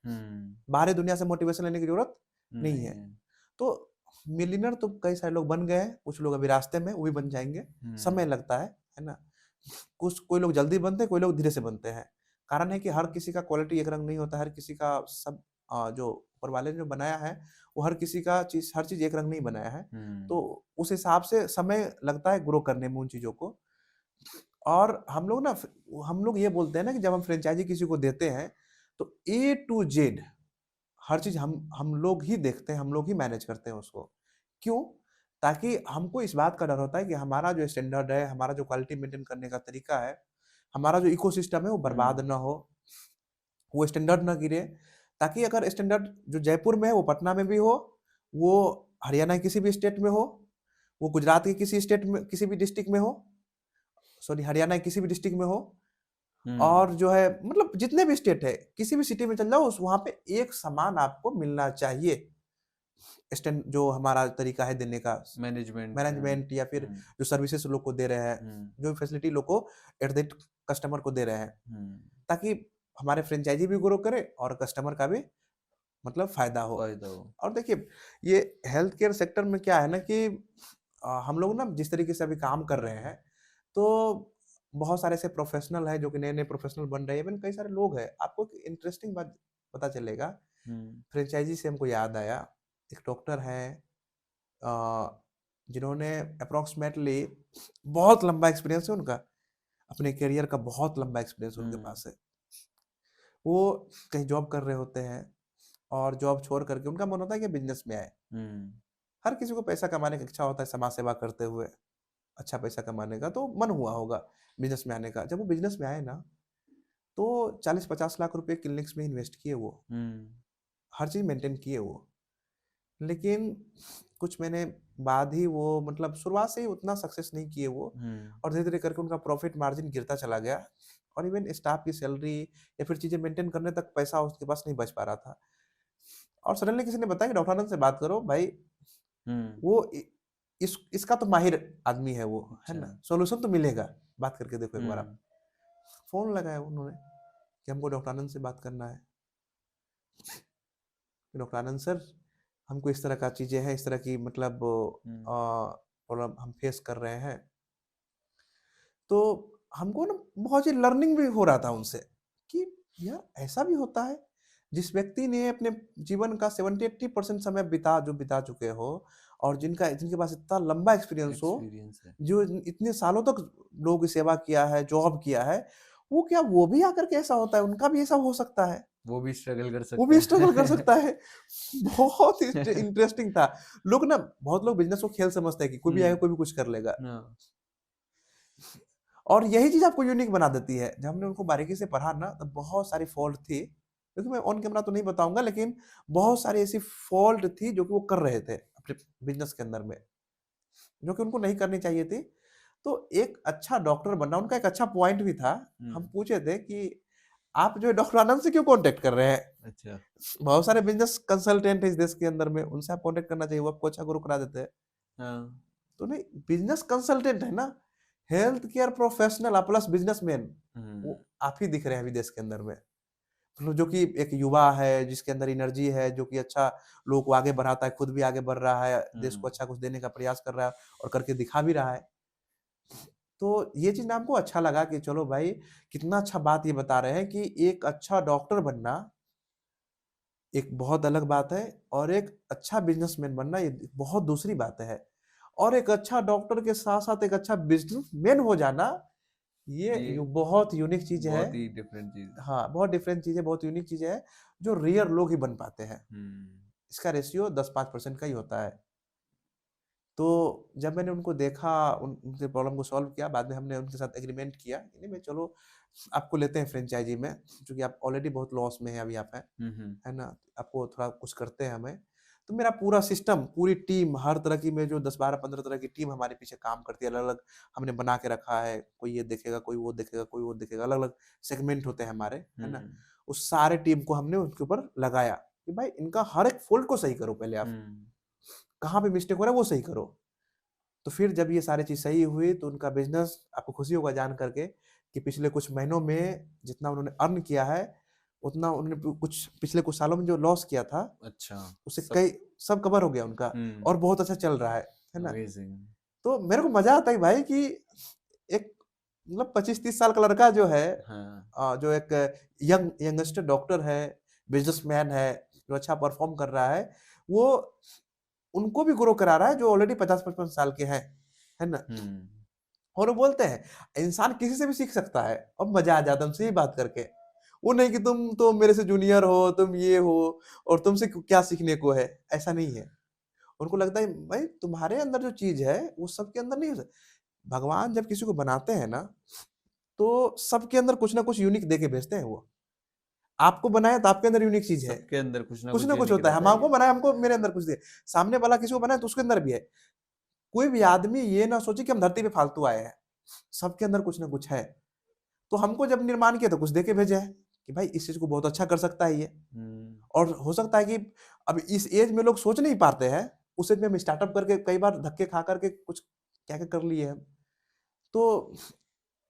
बाहरी दुनिया से मोटिवेशन लेने की जरूरत नहीं है। तो मिलियनर तो कई सारे लोग बन गए हैं, कुछ लोग अभी रास्ते में, वो भी बन जाएंगे, समय लगता है ना। कुछ कोई लोग जल्दी बनते हैं, कोई लोग धीरे से बनते हैं। कारण है कि हर किसी का क्वालिटी एक रंग नहीं होता, हर किसी का सब जो ऊपर वाले ने जो बनाया है, वो हर किसी का चीज, हर चीज एक रंग नहीं बनाया है। तो उस हिसाब से समय लगता है ग्रो करने में उन चीजों को। और हम लोग ये बोलते हैं ना कि जब हम फ्रेंचाइजी किसी को देते हैं, तो ए टू जेड हर चीज हम लोग ही देखते हैं, हम लोग ही मैनेज करते हैं उसको। क्यों? ताकि हमको इस बात का डर होता है कि हमारा जो स्टैंडर्ड है, हमारा जो क्वालिटी मेंटेन करने का तरीका है, हमारा जो इकोसिस्टम है, वो बर्बाद ना हो, वो स्टैंडर्ड ना गिरे। ताकि अगर स्टैंडर्ड जो जयपुर में है वो पटना में भी हो, वो हरियाणा के किसी भी स्टेट में हो, वो गुजरात के किसी स्टेट में, किसी भी डिस्ट्रिक्ट में हो, सॉरी हरियाणा के किसी भी डिस्ट्रिक्ट में हो, हम्म। और जो है मतलब जितने भी स्टेट है किसी भी सिटी में चल जाओ, उस वहां पे एक समान आपको मिलना चाहिए। जो हमारा तरीका है देने का, मैनेजमेंट या फिर जो सर्विसेज लोग को दे रहे हैं, जो फैसिलिटी लोग को एट द कस्टमर को दे रहे हैं, ताकि हमारे फ्रेंचाइजी भी ग्रो करे और कस्टमर का भी मतलब फायदा हो। और देखिए ये हेल्थ केयर सेक्टर में क्या है ना कि हम लोग ना जिस तरीके से अभी काम कर रहे हैं, तो बहुत सारे ऐसे प्रोफेशनल है जो कि नए नए प्रोफेशनल बन रहे हैं, इवन कई सारे लोग हैं। आपको एक इंटरेस्टिंग बात पता चलेगा, फ्रेंचाइजी से हमको याद आया, एक डॉक्टर है जिन्होंने अप्रोक्सीमेटली बहुत लंबा एक्सपीरियंस है उनका, अपने करियर का बहुत लंबा एक्सपीरियंस उनके पास है। वो कहीं जॉब कर रहे होते हैं और जॉब छोड़ करके उनका मन होता है कि बिजनेस में आए। हर किसी को पैसा कमाने की इच्छा होता है, समाज सेवा करते हुए अच्छा पैसा कमाने का, तो मन हुआ होगा बिजनेस में आने का। जब वो बिजनेस में आए ना, तो 40-50 लाख रुपए क्लिनिक्स में इन्वेस्ट किए वो, हर चीज मेंटेन किए वो, लेकिन कुछ महीने बाद ही वो मतलब शुरुआत से ही उतना सक्सेस नहीं किए वो, और धीरे धीरे करके उनका प्रॉफिट मार्जिन गिरता चला गया, और इवन स्टाफ की सैलरी या फिर चीजें मेंटेन करने तक पैसा उसके पास नहीं बच पा रहा था। और सडनली किसी ने बताया कि डॉक्टर आनंद से बात करो भाई, वो इसका तो माहिर आदमी है वो, है ना, सॉल्यूशन तो मिलेगा, बात करके देखो एक बार आप। फोन लगाया उन्होंने कि हमको डॉक्टर आनंद से बात करना है। डॉक्टर आनंद सर, हमको इस तरह का चीजें हैं, इस तरह की मतलब प्रॉब्लम हम फेस कर रहे हैं। तो हमको ना बहुत चीज लर्निंग भी हो रहा था उनसे कि यार ऐसा भी होता है। जिस व्यक्ति ने अपने जीवन का 70-80% समय बिता चुके हो, और जिनके पास इतना लंबा एक्सपीरियंस हो, जो इतने सालों तक लोगों की सेवा किया है, जॉब किया है, वो भी आकर के ऐसा होता है, उनका भी ऐसा हो सकता है, वो भी स्ट्रगल कर सकता है। बहुत इंटरेस्टिंग था। बहुत लोग बिजनेस को खेल समझते हैं कि कोई भी आएगा कोई भी कुछ कर लेगा, और यही चीज आपको यूनिक बना देती है। जब हमने उनको बारीकी से पढ़ा ना, तो बहुत सारी फॉल्ट थी, क्योंकि मैं ऑन कैमरा तो नहीं बताऊंगा, लेकिन बहुत सारी ऐसी फॉल्ट थी जो कि वो कर रहे थे अपने बिजनेस के अंदर में, जो कि उनको नहीं करनी चाहिए थी। तो एक अच्छा डॉक्टर बनना उनका एक अच्छा पॉइंट भी था। हम पूछे थे कि आप जो डॉक्टर आनंद से क्यों कांटेक्ट कर रहे हैं? अच्छा, बहुत सारे बिजनेस कंसल्टेंट है इस देश के अंदर में, उनसे आप कांटेक्ट करना चाहिए, वो आपको अच्छा गुरु करा देते हैं। तो नहीं, बिजनेस कंसल्टेंट है ना, health care professional plus businessman, वो आप ही दिख रहे हैं अभी देश के अंदर में। मतलब जो कि एक युवा है, जिसके अंदर एनर्जी है, जो कि अच्छा लोगों को आगे बढ़ाता है, खुद भी आगे बढ़ रहा है, देश को अच्छा कुछ देने का प्रयास कर रहा है, और करके दिखा भी रहा है। तो ये चीज हमको अच्छा लगा कि चलो भाई, कितना अच्छा बात ये बता रहे हैं कि एक अच्छा डॉक्टर बनना एक बहुत अलग बात है, और एक अच्छा बिजनेसमैन बनना ये बहुत दूसरी बात है। और एक अच्छा डॉक्टर के साथ साथ एक अच्छा बिजनेसमैन हो जाना, ये बहुत यूनिक चीज है, बहुत ही डिफरेंट चीज। हाँ, बहुत डिफरेंट चीज है, बहुत यूनिक चीज है, जो रेयर लोग ही बन पाते हैं। इसका रेशियो 10-5% का ही होता है। तो जब मैंने उनको देखा, उनके प्रॉब्लम को सॉल्व किया, बाद में हमने उनके साथ एग्रीमेंट किया कि मैं चलो आपको लेते हैं फ्रेंचाइजी में, क्योंकि आप ऑलरेडी बहुत लॉस में है अभी आप है ना, आपको थोड़ा कुछ करते हैं हमें। तो मेरा पूरा सिस्टम, पूरी टीम, हर तरह की में जो 10-12-15 तरह की टीम हमारे पीछे काम करती है, अलग अलग हमने बना के रखा है। कोई ये देखेगा, कोई वो देखेगा, कोई वो देखेगा, अलग अलग सेगमेंट होते हैं हमारे, है ना। उस सारे टीम को हमने उनके ऊपर लगाया कि भाई इनका हर एक फॉल्ट को सही करो, पहले आप कहाँ पे मिस्टेक हो रहा है वो सही करो। तो फिर जब ये सारी चीज सही हुई, तो उनका बिजनेस, आपको खुशी होगा जान करके कि पिछले कुछ महीनों में जितना उन्होंने अर्न किया है, उतना उन्होंने पिछले कुछ सालों में जो लॉस किया था, अच्छा, उससे सब कवर हो गया उनका, और बहुत अच्छा चल रहा है ना। तो मेरे को मजा आता है भाई कि एक मतलब 25-30 साल का लड़का जो है, जो एक यंगस्टर डॉक्टर है, बिजनेसमैन है, जो अच्छा परफॉर्म कर रहा है, वो उनको भी ग्रो करा रहा है जो ऑलरेडी 50-55 साल के हैं, है ना। और वो बोलते हैं इंसान किसी से भी सीख सकता है, और मजा आ जाता है उनसे ही बात करके। वो नहीं कि तुम तो मेरे से जूनियर हो, तुम ये हो, और तुमसे क्या सीखने को है, ऐसा नहीं है। उनको लगता है भाई तुम्हारे अंदर जो चीज है वो सबके अंदर नहीं हो सकती। भगवान जब किसी को बनाते हैं ना, तो सबके अंदर कुछ ना कुछ यूनिक दे के भेजते हैं। वो आपको बनाया तो आपके अंदर यूनिक चीज है, सबके अंदर कुछ ना कुछ होता है। हम आपको बनाया, हमको मेरे अंदर कुछ दिया, सामने वाला किसी को बनाया तो उसके अंदर भी है। कोई भी आदमी ये ना सोचे कि हम धरती पे फालतू आए हैं, सबके अंदर कुछ ना कुछ है। तो हमको जब निर्माण किया तो कुछ दे के भेजा है कि भाई इस चीज को बहुत अच्छा कर सकता है ये। और हो सकता है कि अब इस एज में लोग सोच नहीं पाते हैं, उस एज में हम स्टार्टअप करके कई बार धक्के खा करके कुछ क्या क्या कर लिए हम। तो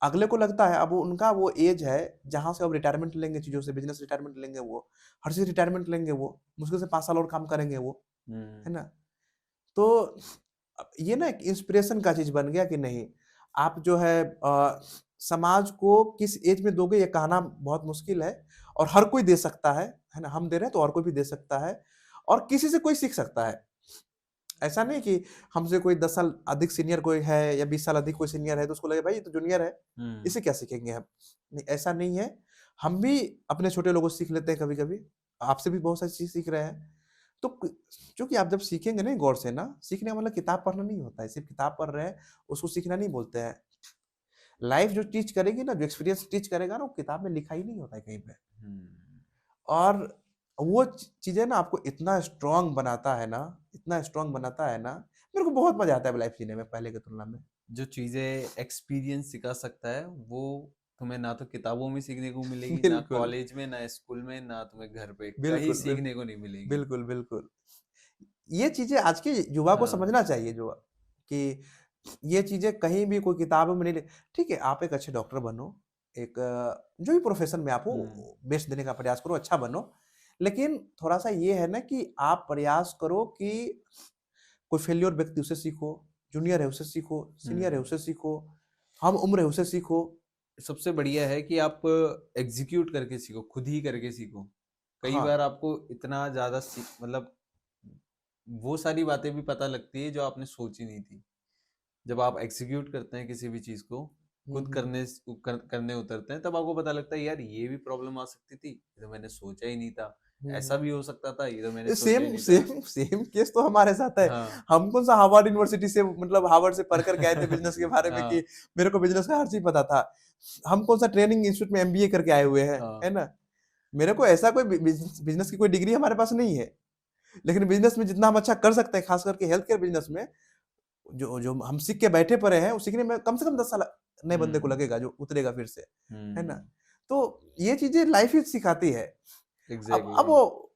अगले को लगता है अब उनका वो एज है जहां से अब रिटायरमेंट लेंगे, चीजों से बिजनेस रिटायरमेंट लेंगे, वो हर चीज रिटायरमेंट लेंगे, वो मुश्किल से 5 साल और काम करेंगे वो, है ना। तो ये ना एक इंस्पिरेशन का चीज बन गया कि नहीं, आप जो है समाज को किस एज में दोगे ये कहना बहुत मुश्किल है, और हर कोई दे सकता है ना। हम दे रहे हैं तो और कोई भी दे सकता है, और किसी से कोई सीख सकता है। ऐसा नहीं कि हमसे कोई 10 साल अधिक सीनियर कोई है या 20 साल अधिक कोई सीनियर है तो उसको लगे भाई ये तो जूनियर है, इससे क्या सीखेंगे हम। नहीं, ऐसा नहीं है। हम भी अपने छोटे लोगों से सीख लेते हैं कभी कभी, आपसे भी बहुत सारी चीज सीख रहे हैं। तो क्योंकि आप जब सीखेंगे ना गौर से ना, सीखने का मतलब किताब पढ़ना नहीं होता है, सिर्फ किताब पढ़ रहे हैं उसको सीखना नहीं बोलते हैं। लाइफ जो टीच करेगी ना, जो एक्सपीरियंस टीच करेगा ना, वो किताब में लिखा ही नहीं होता है कहीं पे। और वो चीजें ना आपको इतना स्ट्रांग बनाता है ना, इतना स्ट्रांग बनाता है ना, मेरे को बहुत मजा आता है लाइफ जीने में पहले की तुलना में। जो चीजें एक्सपीरियंस सिखा सकता है वो तुम्हें ना तो किताबों में सीखने को मिलेगी, ना बिल्कुल कॉलेज में, ना स्कूल में, ना तुम्हें घर पे कहीं बिल्कुल सीखने को नहीं मिलेगी। बिल्कुल बिल्कुल। ये चीजें आज के युवा को हाँ। समझना चाहिए, जो कि ये चीजें कहीं भी कोई किताब में नहीं ठीक है, आप एक अच्छे डॉक्टर बनो, एक जो भी प्रोफेशन में आप हो बेस्ट देने का प्रयास करो, अच्छा बनो। लेकिन थोड़ा सा ये है ना कि आप प्रयास करो कि कोई फेल्योर व्यक्ति उससे सीखो, जूनियर है उससे सीखो, सीनियर है उससे सीखो, हम उम्र है उससे सीखो। सबसे बढ़िया है कि आप एग्जीक्यूट करके सीखो, खुद ही करके सीखो। कई हाँ बार आपको इतना ज्यादा मतलब वो सारी बातें भी पता लगती है जो आपने सोची नहीं थी। जब आप एग्जीक्यूट करते हैं किसी भी चीज को, खुद करने उतरते हैं, तब आपको पता लगता है यार ये भी प्रॉब्लम आ सकती थी, ये तो मैंने सोचा ही नहीं था। ऐसा भी हो सकता था, ये तो मैंने सोचा ही सेम नहीं था। सेम सेम केस तो हमारे साथ है। हाँ। हम कौन सा हार्वर्ड यूनिवर्सिटी से, मतलब हार्वर्ड से पढ़कर गए थे बिजनेस के बारे में कि हाँ। मेरे को बिजनेस का हर चीज पता था। हम कौन सा ट्रेनिंग इंस्टीट्यूट में एमबीए करके आए हुए हैं, हाँ। है ना। मेरे को ऐसा कोई बिजनेस की कोई डिग्री हमारे पास नहीं है, लेकिन बिजनेस में जितना हम अच्छा कर सकते हैं, खास करके हेल्थ केयर बिजनेस में, जो जो हम सीख के बैठे पड़े हैं, वो सीखने में कम से कम 10 साल नए बंदे को लगेगा जो उतरेगा फिर से, है ना। तो ये चीजें लाइफ ही सिखाती है। अब एग्जैक्टली। वो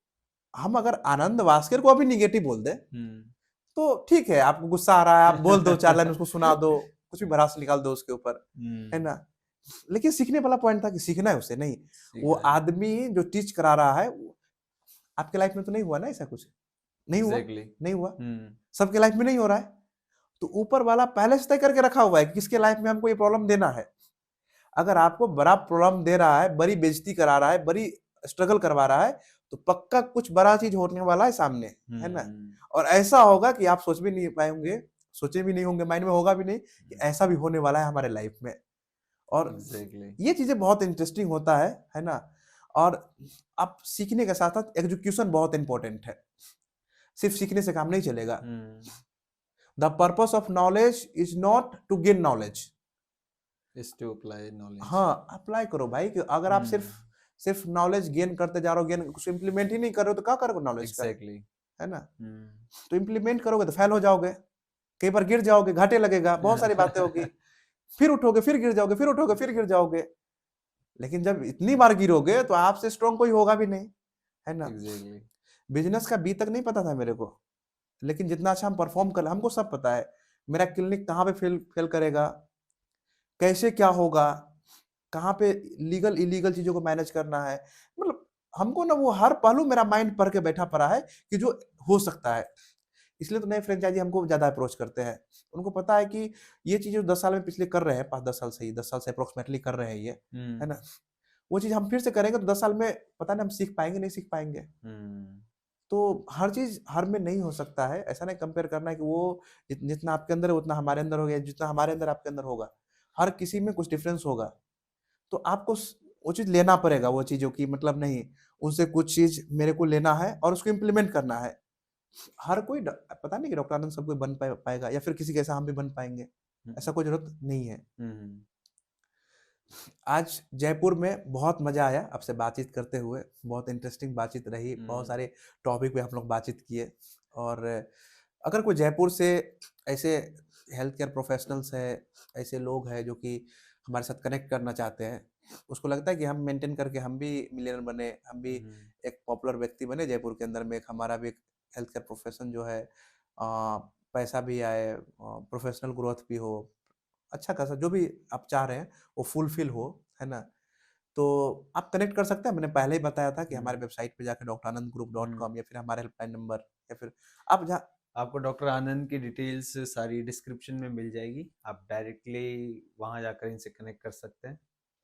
हम अगर आनंद वास्कर को अभी निगेटिव बोल दे तो ठीक है, आपको गुस्सा आ रहा है, आप बोल दो, 4 लाइन उसको सुना दो, कुछ भी भड़ास निकाल दो उसके ऊपर, है ना। लेकिन सीखने वाला पॉइंट था कि सीखना है उसे, नहीं वो आदमी जो टीच करा रहा है आपके लाइफ में तो नहीं हुआ ना ऐसा कुछ, नहीं हुआ, एग्जैक्टली। नहीं हुआ, सबके लाइफ में नहीं हो रहा है। तो ऊपर वाला पहले से तय करके रखा हुआ है कि किसके लाइफ में हमको ये प्रॉब्लम देना है। अगर आपको बड़ा प्रॉब्लम दे रहा है, बड़ी बेइज्जती करा रहा है, बड़ी स्ट्रगल करवा रहा है, तो पक्का कुछ बड़ा चीज होने वाला है सामने, है ना। और ऐसा होगा कि आप सोच भी नहीं पाएंगे, सोचे भी नहीं होंगे, माइंड में होगा भी नहीं कि ऐसा भी होने वाला है हमारे लाइफ में। और ये चीजें बहुत इंटरेस्टिंग होता है ना। और आप सीखने के साथ साथ एजुकेशन बहुत इंपॉर्टेंट है, सिर्फ सीखने से काम नहीं चलेगा। The purpose of knowledge is not to gain knowledge, is to apply knowledge. हाँ अप्लाई करो भाई, कि अगर आप सिर्फ सिर्फ नॉलेज गेन करते जा रहे हो, गेन कुछ इंप्लीमेंट ही नहीं कर रहे हो तो क्या करोगे नॉलेज का, एग्जैक्टली। है ना। तो इंप्लीमेंट करोगे तो फेल हो जाओगे, कई बार गिर जाओगे, घाटे लगेगा, बहुत सारी बातें होगी, फिर उठोगे, फिर गिर जाओगे, फिर उठोगे, फिर गिर जाओगे। लेकिन जब इतनी बार गिरोगे तो आपसे स्ट्रॉन्ग कोई होगा भी नहीं, है ना। एग्जैक्टली। बिजनेस का बी तक नहीं पता था मेरे को, लेकिन जितना अच्छा हम परफॉर्म कर, हमको सब पता है मेरा क्लिनिक कहाँ पे फेल फेल करेगा, कैसे क्या होगा, कहाँ पे लीगल इलीगल चीजों को मैनेज करना है। मतलब हमको ना वो हर पहलू मेरा माइंड पढ़ के बैठा पड़ा है कि जो हो सकता है। इसलिए तो नए फ्रेंचाइजी हमको ज्यादा अप्रोच करते हैं, उनको पता है कि ये चीजें 10 साल में पिछले कर रहे हैं, 5-10 साल से ही, 10 साल से अप्रोक्सीमेटली कर रहे हैं ये, है ना। वो चीज हम फिर से करेंगे तो 10 साल में पता नहीं हम सीख पाएंगे नहीं सीख पाएंगे। तो हर चीज हर में नहीं हो सकता है, ऐसा नहीं कंपेयर करना है कि वो जितना आपके अंदर है उतना हमारे अंदर हो गया, जितना हमारे अंदर आपके अंदर होगा, हर किसी में कुछ डिफरेंस होगा। तो आपको वो चीज लेना पड़ेगा, वो चीजों की मतलब नहीं, उनसे कुछ चीज मेरे को लेना है और उसको इम्प्लीमेंट करना है। हर कोई पता नहीं कि डॉक्टर आनंद सब कोई बन पाएगा या फिर किसी के ऐसा हम भी बन पाएंगे, ऐसा कोई जरूरत नहीं है। आज जयपुर में बहुत मजा आया आपसे बातचीत करते हुए, बहुत इंटरेस्टिंग बातचीत रही, बहुत सारे टॉपिक पे हम लोग बातचीत किए। और अगर कोई जयपुर से ऐसे हेल्थ केयर प्रोफेशनल्स है, ऐसे लोग हैं जो कि हमारे साथ कनेक्ट करना चाहते हैं, उसको लगता है कि हम मेंटेन करके हम भी मिलियनर बने, हम भी एक पॉपुलर व्यक्ति बने जयपुर के अंदर में, एक हमारा भी एक हेल्थ केयर प्रोफेशन जो है पैसा भी आए, प्रोफेशनल ग्रोथ भी हो, अच्छा खासा जो भी आप चाह रहे हैं वो फुलफिल हो, है ना? तो आप कनेक्ट कर सकते हैं, मैंने पहले ही बताया था कि हमारे वेबसाइट पे जाकर doctoranandgroup.com या फिर हमारे हेल्पलाइन नंबर या फिर आप जहाँ आपको डॉक्टर आनंद की डिटेल्स सारी डिस्क्रिप्शन में मिल जाएगी, आप डायरेक्टली वहां जाकर इनसे कनेक्ट कर सकते हैं।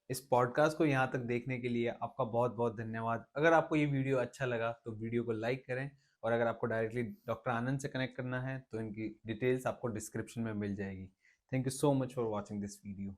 इस पॉडकास्ट को यहाँ तक देखने के लिए आपका बहुत बहुत धन्यवाद। अगर आपको ये वीडियो अच्छा लगा तो वीडियो को लाइक करें, और अगर आपको डायरेक्टली डॉक्टर आनंद से कनेक्ट करना है तो इनकी डिटेल्स आपको डिस्क्रिप्शन में मिल जाएगी। Thank you so much for watching this video.